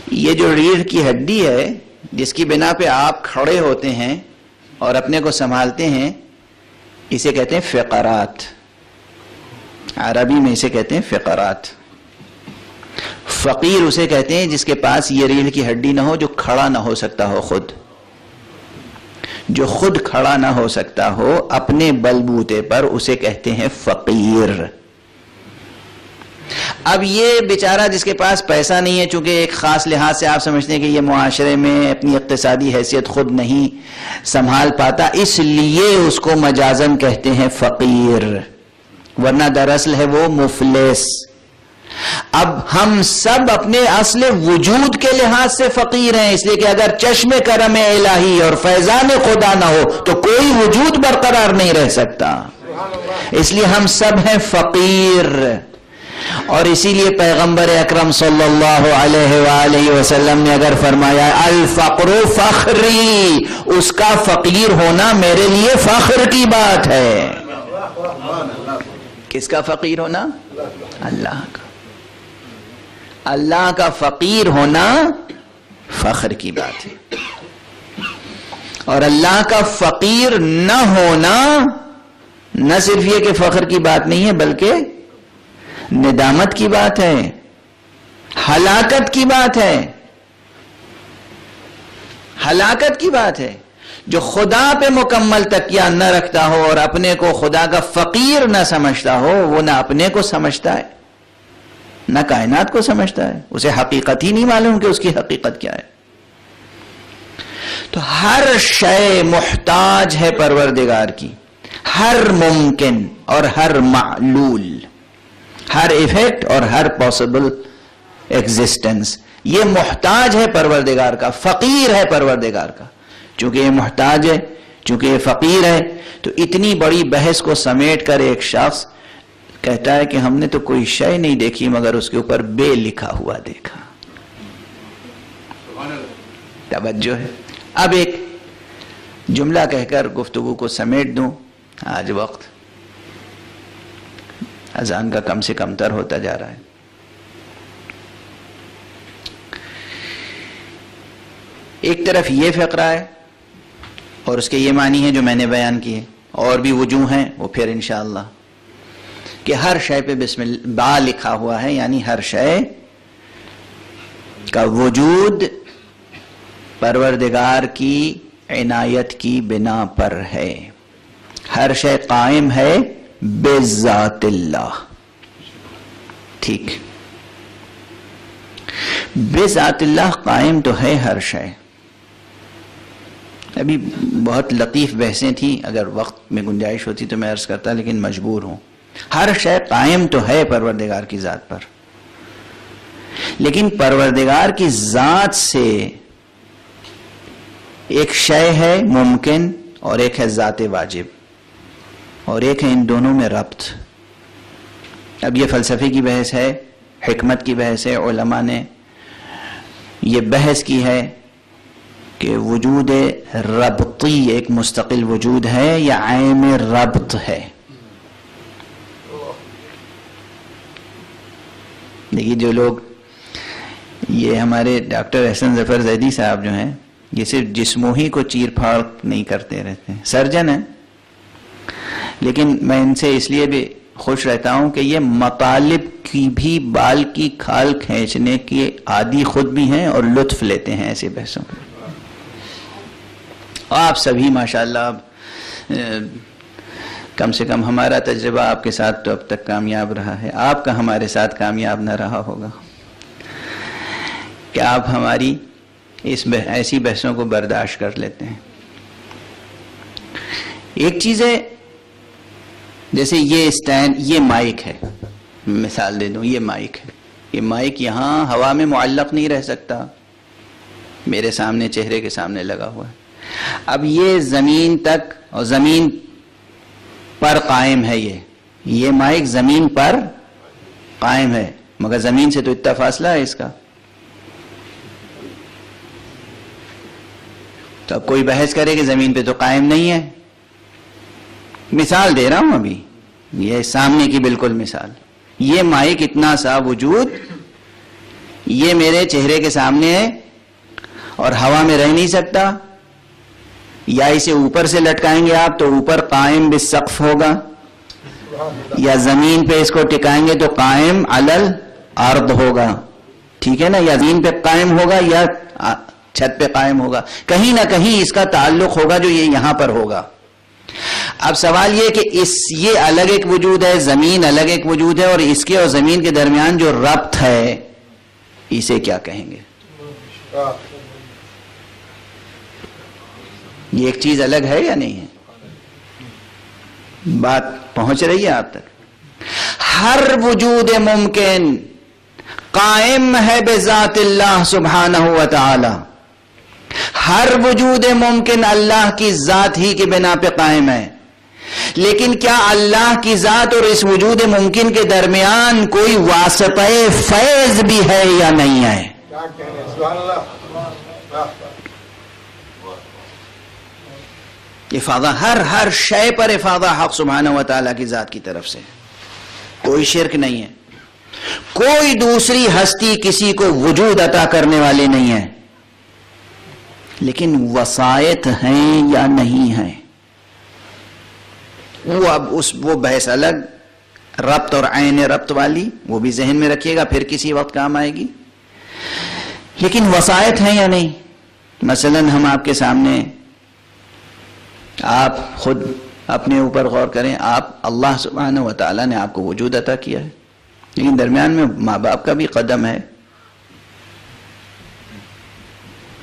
یہ جو ریڑھ کی ہڈی ہے جس کی بنا پہ آپ کھڑے ہوتے ہیں اور اپنے کو سنبھالتے ہیں، اسے کہتے ہیں فقرات. عربی میں اسے کہتے ہیں فقرات. فقیر اسے کہتے ہیں جس کے پاس یہ ریڑھ کی ہڈی نہ ہو، جو کھڑا نہ ہو سکتا ہو، خود جو خود کھڑا نہ ہو سکتا ہو اپنے بلبوتے پر، اسے کہتے ہیں فقیر. اب یہ بیچارہ جس کے پاس پیسہ نہیں ہے، چونکہ ایک خاص لحاظ سے آپ سمجھتے ہیں کہ یہ معاشرے میں اپنی اقتصادی حیثیت خود نہیں سنبھال پاتا، اس لیے اس کو مجازن کہتے ہیں فقیر، ورنہ دراصل ہے وہ مفلس. اب ہم سب اپنے اصل وجود کے لحاظ سے فقیر ہیں، اس لیے کہ اگر چشم کرم الہی اور فیضان خدا نہ ہو تو کوئی وجود برقرار نہیں رہ سکتا. اس لیے ہم سب ہیں فقیر. اور اسی لیے پیغمبر اکرم صلی اللہ علیہ وآلہ وسلم نے اگر فرمایا الفقر فخری، اس کا فقیر ہونا میرے لیے فخر کی بات ہے. کس کا فقیر ہونا؟ اللہ کا. اللہ کا فقیر ہونا فخر کی بات ہے. اور اللہ کا فقیر نہ ہونا نہ صرف یہ کہ فخر کی بات نہیں ہے، بلکہ ندامت کی بات ہے، ہلاکت کی بات ہے. ہلاکت کی بات ہے. جو خدا پہ مکمل تکیہ نہ رکھتا ہو اور اپنے کو خدا کا فقیر نہ سمجھتا ہو، وہ نہ اپنے کو سمجھتا ہے نہ کائنات کو سمجھتا ہے. اسے حقیقت ہی نہیں معلوم کہ اس کی حقیقت کیا ہے. تو ہر شے محتاج ہے پروردگار کی، ہر ممکن اور ہر معلول، ہر ایفیکٹ اور ہر پاسبل ایگزسٹنس، یہ محتاج ہے پروردگار کا، فقیر ہے پروردگار کا. چونکہ یہ محتاج ہے، چونکہ یہ فقیر ہے، تو اتنی بڑی بحث کو سمیٹ کر ایک شخص کہتا ہے کہ ہم نے تو کوئی شے نہیں دیکھی مگر اس کے اوپر بے لکھا ہوا دیکھا. توجہ ہے. اب ایک جملہ کہہ کر گفتگو کو سمیٹ دوں. آج وقت اذان کا کم سے کم تر ہوتا جا رہا ہے. ایک طرف یہ فقرہ ہے اور اس کے یہ معنی ہے جو میں نے بیان کیے، اور بھی وجوہ ہیں وہ پھر انشاءاللہ، کہ ہر شے پہ بسم اللہ با لکھا ہوا ہے، یعنی ہر شے کا وجود پروردگار کی عنایت کی بنا پر ہے. ہر شے قائم ہے بذات اللہ. ٹھیک. بذات اللہ قائم تو ہے ہر شے. ابھی بہت لطیف بحثیں تھیں، اگر وقت میں گنجائش ہوتی تو میں عرض کرتا، لیکن مجبور ہوں. ہر شے قائم تو ہے پروردگار کی ذات پر، لیکن پروردگار کی ذات سے ایک شے ہے ممکن اور ایک ہے ذات واجب، اور ایک ہے ان دونوں میں ربط. اب یہ فلسفے کی بحث ہے، حکمت کی بحث ہے. علماء نے یہ بحث کی ہے کہ وجود ربطی ایک مستقل وجود ہے یا عین ربط ہے. دیکھیے جو لوگ، یہ ہمارے ڈاکٹر احسن ظفر زیدی صاحب جو ہیں، یہ صرف جسموں ہی کو چیر پھاڑ نہیں کرتے رہتے ہیں، سرجن ہیں، لیکن میں ان سے اس لیے بھی خوش رہتا ہوں کہ یہ مطالب کی بھی بال کی کھال کھینچنے کی عادی خود بھی ہیں اور لطف لیتے ہیں ایسے بحثوں پہ. آپ سبھی ماشاءاللہ کم سے کم ہمارا تجربہ آپ کے ساتھ تو اب تک کامیاب رہا ہے، آپ کا ہمارے ساتھ کامیاب نہ رہا ہوگا کہ آپ ہماری ایسی بحثوں کو برداشت کر لیتے ہیں. ایک چیز ہے، جیسے یہ اسٹینڈ، یہ مائک ہے، مثال دے دوں، یہ مائک ہے، یہ مائک یہاں ہوا میں معلق نہیں رہ سکتا، میرے سامنے چہرے کے سامنے لگا ہوا ہے. اب یہ زمین تک اور زمین پر قائم ہے، یہ مائک زمین پر قائم ہے، مگر زمین سے تو اتنا فاصلہ ہے اس کا. تو اب کوئی بحث کرے کہ زمین پہ تو قائم نہیں ہے. مثال دے رہا ہوں ابھی، یہ سامنے کی بالکل مثال. یہ مائک اتنا سا وجود، یہ میرے چہرے کے سامنے ہے اور ہوا میں رہ نہیں سکتا. یا اسے اوپر سے لٹکائیں گے آپ تو اوپر قائم بالسقف ہوگا، یا زمین پہ اس کو ٹکائیں گے تو قائم علی الارض ہوگا. ٹھیک ہے نا؟ یا زمین پہ قائم ہوگا یا چھت پہ قائم ہوگا، کہیں نہ کہیں اس کا تعلق ہوگا جو یہ یہاں پر ہوگا. اب سوال یہ کہ یہ الگ ایک وجود ہے، زمین الگ ایک وجود ہے، اور اس کے اور زمین کے درمیان جو ربط ہے اسے کیا کہیں گے؟ یہ ایک چیز الگ ہے یا نہیں ہے؟ بات پہنچ رہی ہے آپ تک؟ ہر وجود ممکن قائم ہے بذات اللہ سبحانہ و تعالی. ہر وجود ممکن اللہ کی ذات ہی کے بنا پہ قائم ہے. لیکن کیا اللہ کی ذات اور اس وجود ممکن کے درمیان کوئی واسطہ فیض بھی ہے یا نہیں ہے؟ افاضہ، ہر شے پر افاضہ حق سبحانہ و تعالیٰ کی ذات کی طرف سے، کوئی شرک نہیں ہے. کوئی دوسری ہستی کسی کو وجود عطا کرنے والی نہیں ہے. لیکن وسائط ہیں یا نہیں ہیں، وہ اب وہ بحث الگ، ربط اور عین ربط والی، وہ بھی ذہن میں رکھیے گا، پھر کسی وقت کام آئے گی. لیکن وسائط ہیں یا نہیں؟ مثلا ہم آپ کے سامنے، آپ خود اپنے اوپر غور کریں، آپ اللہ سبحانہ و تعالیٰ نے آپ کو وجود عطا کیا ہے، لیکن درمیان میں ماں باپ کا بھی قدم ہے.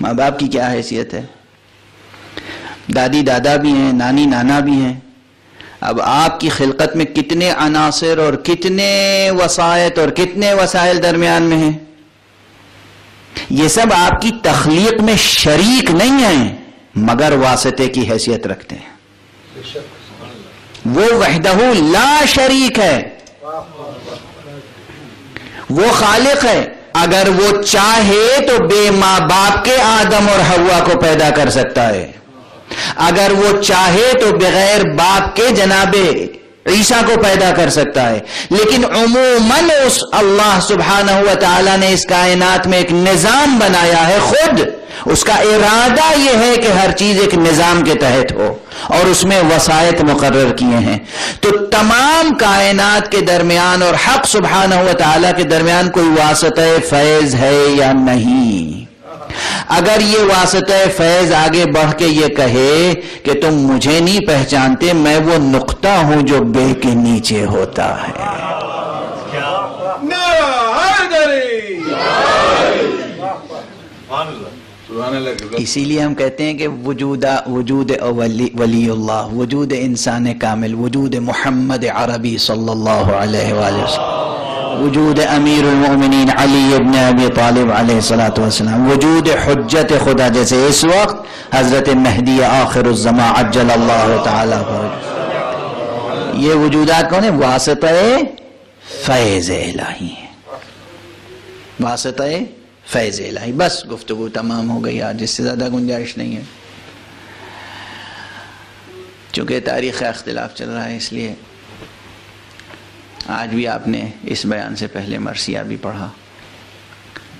ماں باپ کی کیا حیثیت ہے؟ دادی دادا بھی ہیں، نانی نانا بھی ہیں. اب آپ کی خلقت میں کتنے عناصر اور کتنے وسائط اور کتنے وسائل درمیان میں ہیں؟ یہ سب آپ کی تخلیق میں شریک نہیں ہیں، مگر واسطے کی حیثیت رکھتے ہیں. وہ وحدہ لا شریک ہے، وہ خالق ہے. اگر وہ چاہے تو بے ماں باپ کے آدم اور حوا کو پیدا کر سکتا ہے. اگر وہ چاہے تو بغیر باپ کے جناب عیسیٰ کو پیدا کر سکتا ہے. لیکن عموماً اس اللہ سبحانہ و تعالیٰ نے اس کائنات میں ایک نظام بنایا ہے. خود اس کا ارادہ یہ ہے کہ ہر چیز ایک نظام کے تحت ہو، اور اس میں وسائط مقرر کیے ہیں. تو تمام کائنات کے درمیان اور حق سبحانہ و تعالیٰ کے درمیان کوئی واسطہ فیض ہے یا نہیں؟ اگر یہ واسطہ فیض آگے بڑھ کے یہ کہے کہ تم مجھے نہیں پہچانتے، میں وہ نقطہ ہوں جو بے کے نیچے ہوتا ہے. سبحان اللہ. اسی لیے ہم کہتے ہیں کہ وجود ولی اللہ، وجود انسان کامل، وجود محمد عربی صلی اللہ علیہ وآلہ وسلم، وجود امیر المؤمنین علی ابن ابی طالب علیہ الصلوۃ والسلام، وجود حجت خدا، جیسے اس وقت حضرت مہدی آخر الزمان عجل اللہ تعالی فرجہ. یہ وجودات کون ہیں؟ واسطہ فیض الہی ہیں، واسطہ فیض الہی. بس گفتگو تمام ہو گئی آج، اس سے زیادہ گنجائش نہیں ہے. چونکہ تاریخ کا اختلاف چل رہا ہے، اس لیے آج بھی آپ نے اس بیان سے پہلے مرثیہ بھی پڑھا،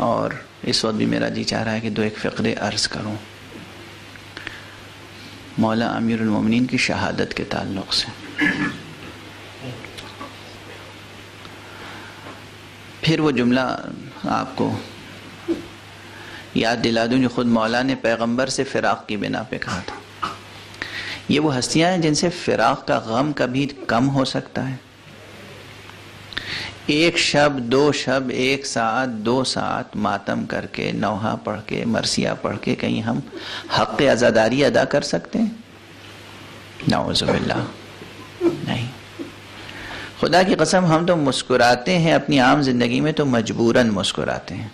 اور اس وقت بھی میرا جی چاہ رہا ہے کہ دو ایک فقرے عرض کروں مولا امیر المومنین کی شہادت کے تعلق سے. پھر وہ جملہ آپ کو یاد دلا دوں جو خود مولا نے پیغمبر سے فراق کی بنا پہ کہا تھا. یہ وہ ہستیاں ہیں جن سے فراق کا غم کبھی کم ہو سکتا ہے. ایک شب، دو شب، ایک ساعت، 2 ساعت ماتم کر کے، نوحہ پڑھ کے، مرثیہ پڑھ کے کہیں ہم حق عزاداری ادا کر سکتے ہیں؟ نعوذ باللہ، نہیں. خدا کی قسم ہم تو مسکراتے ہیں اپنی عام زندگی میں تو مجبوراً مسکراتے ہیں،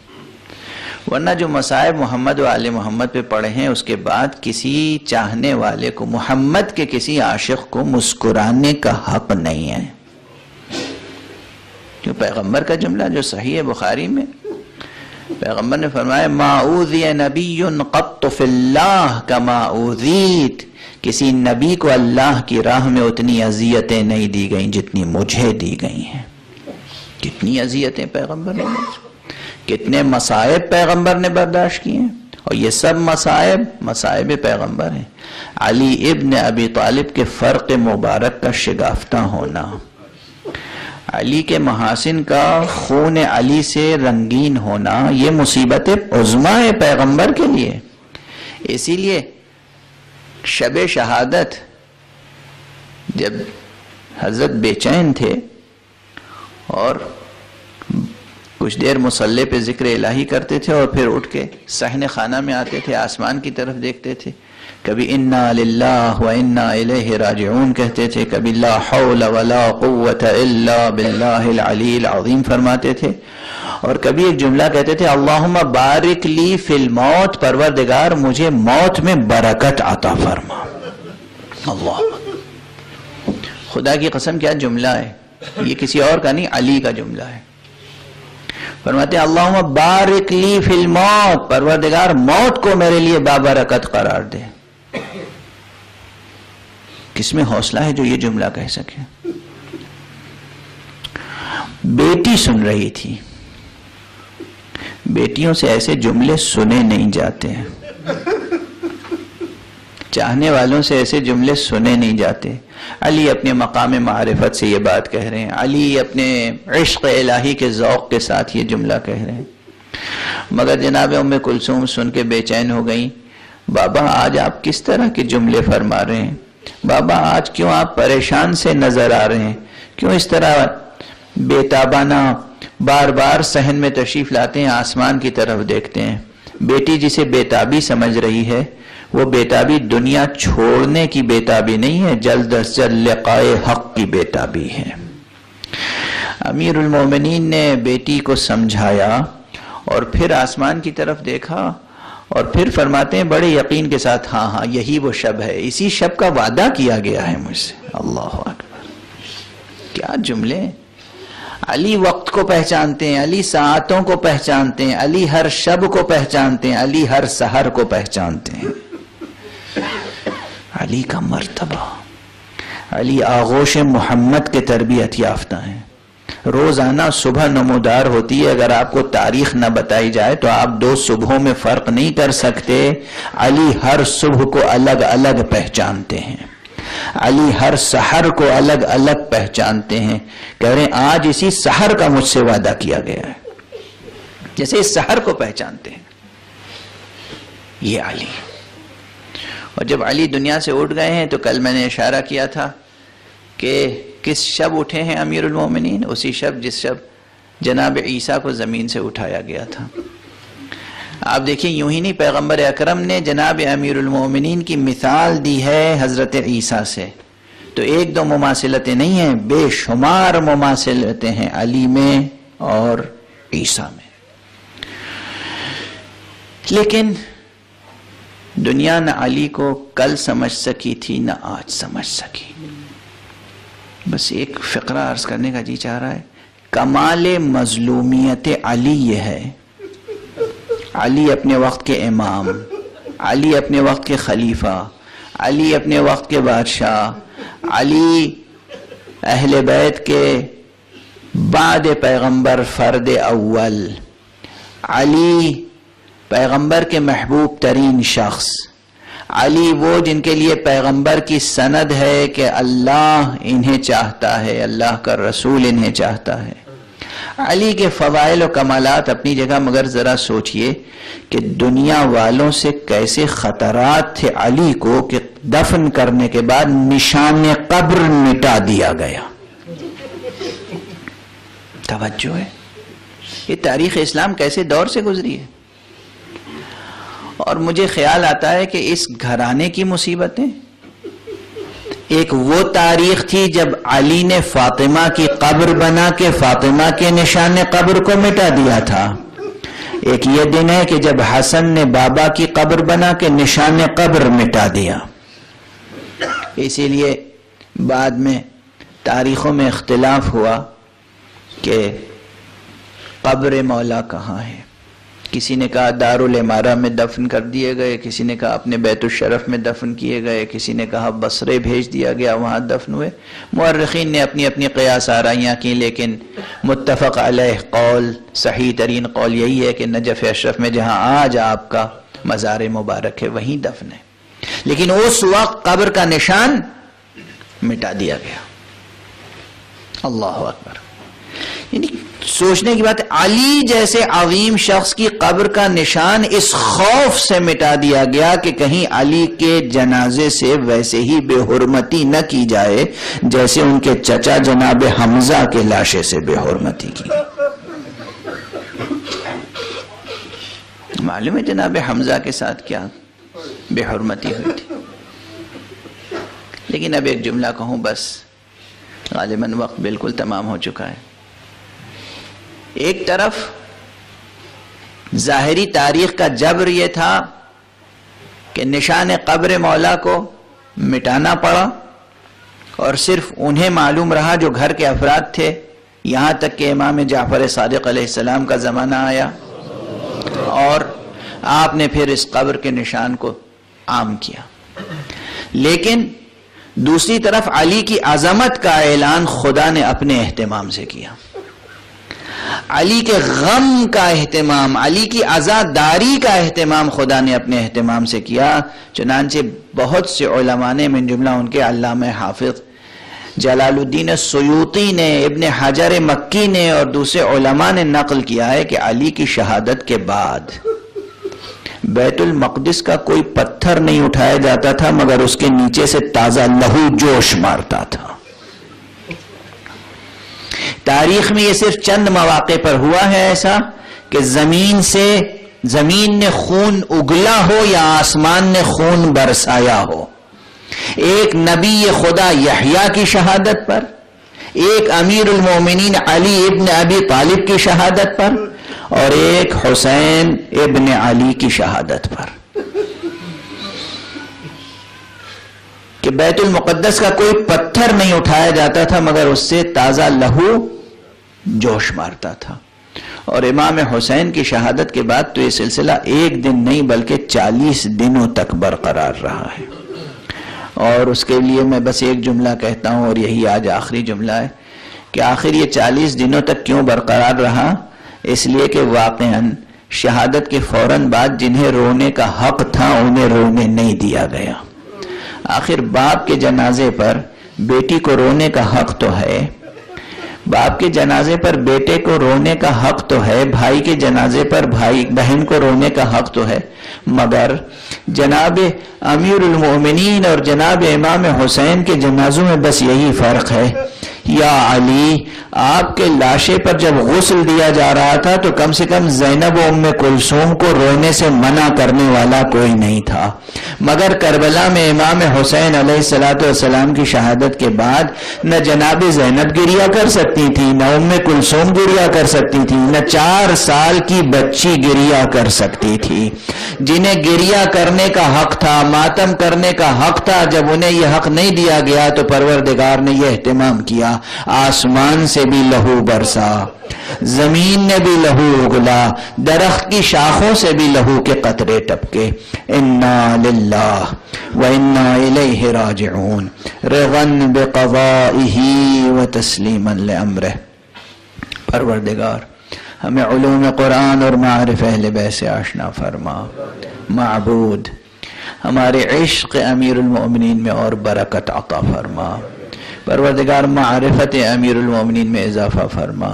ورنہ جو مصائب محمد و آل محمد پہ پڑے ہیں اس کے بعد کسی چاہنے والے کو، محمد کے کسی عاشق کو مسکرانے کا حق نہیں ہے. جو پیغمبر کا جملہ جو صحیح بخاری میں پیغمبر نے فرمایا ما اوذی نبی قط فی اللہ کما اوذیت، کسی نبی کو اللہ کی راہ میں اتنی اذیتیں نہیں دی گئیں جتنی مجھے دی گئی ہیں. کتنی اذیتیں پیغمبر نے، کتنے مصائب پیغمبر نے برداشت کیے ہیں، اور یہ سب مصائب پیغمبر ہیں. علی ابن ابی طالب کے فرق مبارک کا شگافتہ ہونا، علی کے محاسن کا خون علی سے رنگین ہونا، یہ مصیبت عظمیٰ ہے پیغمبر کے لیے. اسی لیے شب شہادت جب حضرت بے چین تھے اور کچھ دیر مصلی پہ ذکر الہی کرتے تھے اور پھر اٹھ کے صحن خانہ میں آتے تھے، آسمان کی طرف دیکھتے تھے، کبھی انا للہ و انا الیہ راجعون کہتے تھے، کبھی لا حول ولا قوت الا باللہ العلی العظیم فرماتے تھے، اور کبھی ایک جملہ کہتے تھے اللہم بارک لی فی الموت، پروردگار مجھے موت میں برکت عطا فرما. اللہ، خدا کی قسم کیا جملہ ہے یہ، کسی اور کا نہیں، علی کا جملہ ہے. فرماتے ہیں اللہم بارک لی فی الموت، پروردگار موت کو میرے لیے بابرکت قرار دے. کس میں حوصلہ ہے جو یہ جملہ کہہ سکے؟ بیٹی سن رہی تھی، بیٹیوں سے ایسے جملے سنے نہیں جاتے ہیں، چاہنے والوں سے ایسے جملے سنے نہیں جاتے. علی اپنے مقام معرفت سے یہ بات کہہ رہے ہیں، علی اپنے عشق الہی کے ذوق کے ساتھ یہ جملہ کہہ رہے ہیں. مگر جناب ام کلثوم سن کے بے چین ہو گئیں. بابا آج آپ کس طرح کے جملے فرما رہے ہیں؟ بابا آج کیوں آپ پریشان سے نظر آ رہے ہیں؟ کیوں اس طرح بے تابانہ بار بار صحن میں تشریف لاتے ہیں، آسمان کی طرف دیکھتے ہیں؟ بیٹی جسے بے تابی سمجھ رہی ہے وہ بے تابی دنیا چھوڑنے کی بے تابی نہیں ہے، جلد از جلد لقائے حق کی بے تابی ہے. امیر المومنین نے بیٹی کو سمجھایا اور پھر آسمان کی طرف دیکھا اور پھر فرماتے ہیں بڑے یقین کے ساتھ ہاں یہی وہ شب ہے، اسی شب کا وعدہ کیا گیا ہے مجھ سے. اللہ اکبر، کیا جملے! علی وقت کو پہچانتے ہیں، علی ساعتوں کو پہچانتے ہیں، علی ہر شب کو پہچانتے ہیں، علی ہر سحر کو پہچانتے ہیں. علی کا مرتبہ، علی آغوش محمد کے تربیت یافتہ ہیں. روزانہ صبح نمودار ہوتی ہے، اگر آپ کو تاریخ نہ بتائی جائے تو آپ 2 صبحوں میں فرق نہیں کر سکتے. علی ہر صبح کو الگ الگ پہچانتے ہیں، علی ہر سحر کو الگ الگ پہچانتے ہیں. کہہ رہے ہیں آج اسی سحر کا مجھ سے وعدہ کیا گیا ہے، جیسے اس سحر کو پہچانتے ہیں. یہ علی. اور جب علی دنیا سے اٹھ گئے ہیں تو کل میں نے اشارہ کیا تھا کہ کس شب اٹھے ہیں امیر المومنین؟ اسی شب جس شب جناب عیسیٰ کو زمین سے اٹھایا گیا تھا. آپ دیکھیں یوں ہی نہیں، پیغمبر اکرم نے جناب امیر المومنین کی مثال دی ہے حضرت عیسیٰ سے، تو ایک دو مماثلتیں نہیں ہیں، بے شمار مماثلتیں ہیں علی میں اور عیسیٰ میں. لیکن دنیا نہ علی کو کل سمجھ سکی تھی نہ آج سمجھ سکی. بس ایک فقرہ عرض کرنے کا جی چاہ رہا ہے. کمال مظلومیت علی یہ ہے، علی اپنے وقت کے امام، علی اپنے وقت کے خلیفہ، علی اپنے وقت کے بادشاہ، علی اہل بیت کے بعد پیغمبر فرد اول، علی پیغمبر کے محبوب ترین شخص، علی وہ جن کے لیے پیغمبر کی سند ہے کہ اللہ انہیں چاہتا ہے، اللہ کا رسول انہیں چاہتا ہے. علی کے فضائل و کمالات اپنی جگہ، مگر ذرا سوچئے کہ دنیا والوں سے کیسے خطرات تھے علی کو کہ دفن کرنے کے بعد نشان قبر مٹا دیا گیا. توجہ ہے، یہ تاریخ اسلام کیسے دور سے گزری ہے. اور مجھے خیال آتا ہے کہ اس گھرانے کی مصیبتیں، ایک وہ تاریخ تھی جب علی نے فاطمہ کی قبر بنا کے فاطمہ کے نشان قبر کو مٹا دیا تھا. ایک یہ دن ہے کہ جب حسن نے بابا کی قبر بنا کے نشان قبر مٹا دیا. اسی لیے بعد میں تاریخوں میں اختلاف ہوا کہ قبر مولا کہاں ہے. کسی نے کہا دارالامارہ میں دفن کر دیے گئے، کسی نے کہا اپنے بیت الشرف میں دفن کیے گئے، کسی نے کہا بصرے بھیج دیا گیا وہاں دفن ہوئے. مورخین نے اپنی اپنی قیاس آرائیاں کی، لیکن متفق علیہ قول، صحیح ترین قول یہی ہے کہ نجف اشرف میں جہاں آج آپ کا مزار مبارک ہے وہیں دفن ہے. لیکن اس وقت قبر کا نشان مٹا دیا گیا. اللہ اکبر. یعنی سوچنے کی بات ہے، علی جیسے عظیم شخص کی قبر کا نشان اس خوف سے مٹا دیا گیا کہ کہیں علی کے جنازے سے ویسے ہی بے حرمتی نہ کی جائے جیسے ان کے چچا جناب حمزہ کے لاشے سے بے حرمتی کی. معلوم ہے جناب حمزہ کے ساتھ کیا بے حرمتی ہوئی تھی. لیکن اب ایک جملہ کہوں، بس غالباً وقت بالکل تمام ہو چکا ہے. ایک طرف ظاہری تاریخ کا جبر یہ تھا کہ نشان قبر مولا کو مٹانا پڑا، اور صرف انہیں معلوم رہا جو گھر کے افراد تھے، یہاں تک کہ امام جعفر صادق علیہ السلام کا زمانہ آیا اور آپ نے پھر اس قبر کے نشان کو عام کیا. لیکن دوسری طرف علی کی عظمت کا اعلان خدا نے اپنے اہتمام سے کیا. علی کے غم کا اہتمام، علی کی عزاداری کا اہتمام خدا نے اپنے اہتمام سے کیا. چنانچہ بہت سے علماء نے، من جملہ ان کے علامہ حافظ جلال الدین السیوطی نے، ابن حجر مکی نے اور دوسرے علماء نے نقل کیا ہے کہ علی کی شہادت کے بعد بیت المقدس کا کوئی پتھر نہیں اٹھایا جاتا تھا مگر اس کے نیچے سے تازہ لہو جوش مارتا تھا. تاریخ میں یہ صرف چند مواقع پر ہوا ہے ایسا کہ زمین نے خون اگلا ہو یا آسمان نے خون برسایا ہو. ایک نبی خدا یحییٰ کی شہادت پر، ایک امیر المومنین علی ابن ابی طالب کی شہادت پر، اور ایک حسین ابن علی کی شہادت پر، کہ بیت المقدس کا کوئی پتھر نہیں اٹھایا جاتا تھا مگر اس سے تازہ لہو جوش مارتا تھا. اور امام حسین کی شہادت کے بعد تو یہ سلسلہ ایک دن نہیں بلکہ 40 دنوں تک برقرار رہا ہے. اور اس کے لیے میں بس ایک جملہ کہتا ہوں، اور یہی آج آخری جملہ ہے، کہ آخر یہ 40 دنوں تک کیوں برقرار رہا؟ اس لیے کہ واقعاً شہادت کے فوراً بعد جنہیں رونے کا حق تھا انہیں رونے نہیں دیا گیا. آخر باپ کے جنازے پر بیٹی کو رونے کا حق تو ہے، باپ کے جنازے پر بیٹے کو رونے کا حق تو ہے، بھائی کے جنازے پر بھائی بہن کو رونے کا حق تو ہے، مگر جناب امیر المومنین اور جناب امام حسین کے جنازوں میں بس یہی فرق ہے یا علی، آپ کے لاشے پر جب غسل دیا جا رہا تھا تو کم سے کم زینب و ام کلثوم کو رونے سے منع کرنے والا کوئی نہیں تھا، مگر کربلا میں امام حسین علیہ السلام کی شہادت کے بعد نہ جناب زینب گریا کر سکتی تھی، نہ ام کلثوم گریا کر سکتی تھی، نہ 4 سال کی بچی گریا کر سکتی تھی۔ جنہیں گریا کرنے کا حق تھا، ماتم کرنے کا حق تھا، جب انہیں یہ حق نہیں دیا گیا تو پروردگار نے یہ اہتمام کیا، آسمان سے بھی لہو برسا، زمین نے بھی لہو اگلا، درخت کی شاخوں سے بھی لہو کے قطرے ٹپکے۔ انا للہ و انا الیہ راجعون، رضا بقضائہ و تسلیما لامرہ۔ پروردگار ہمیں علوم قرآن اور معارف اہل بیت سے آشنا فرما۔ معبود ہمارے عشق امیر المؤمنین میں اور برکت عطا فرما۔ پروردگار معرفت امیر المؤمنین میں اضافہ فرما۔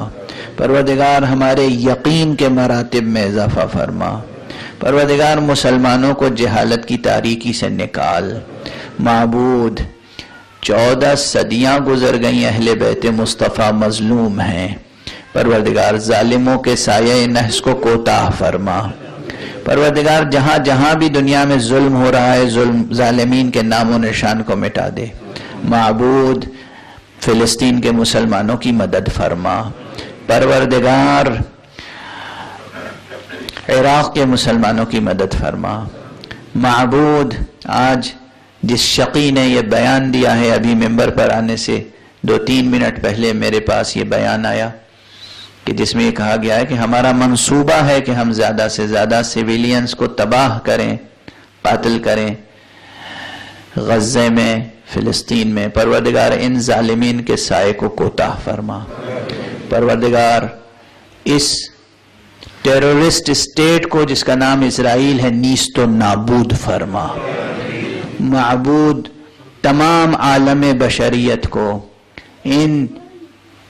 پروردگار ہمارے یقین کے مراتب میں اضافہ فرما۔ پروردگار مسلمانوں کو جہالت کی تاریکی سے نکال۔ معبود 14 صدیاں گزر گئیں، اہل بیت مصطفیٰ مظلوم ہیں، پروردگار ظالموں کے سایہ نحس کو کوتاہ فرما۔ پروردگار جہاں جہاں بھی دنیا میں ظلم ہو رہا ہے، ظالمین کے نام و نشان کو مٹا دے۔ معبود فلسطین کے مسلمانوں کی مدد فرما۔ پروردگار عراق کے مسلمانوں کی مدد فرما۔ معبود آج جس شقی نے یہ بیان دیا ہے، ابھی ممبر پر آنے سے 2-3 منٹ پہلے میرے پاس یہ بیان آیا کہ جس میں یہ کہا گیا ہے کہ ہمارا منصوبہ ہے کہ ہم زیادہ سے زیادہ سیویلینز کو تباہ کریں، قاتل کریں غزے میں، فلسطین میں۔ پروردگار ان ظالمین کے سائے کو کوتاہ فرما۔ پروردگار اس ٹیرورسٹ اسٹیٹ کو جس کا نام اسرائیل ہے نیست و نابود فرما۔ معبود تمام عالم بشریت کو ان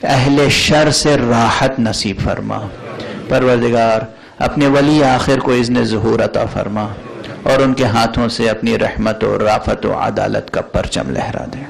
اہل شر سے راحت نصیب فرما۔ پروردگار اپنے ولی آخر کو اذن ظہور عطا فرما اور ان کے ہاتھوں سے اپنی رحمت و رافت و عدالت کا پرچم لہرا دے۔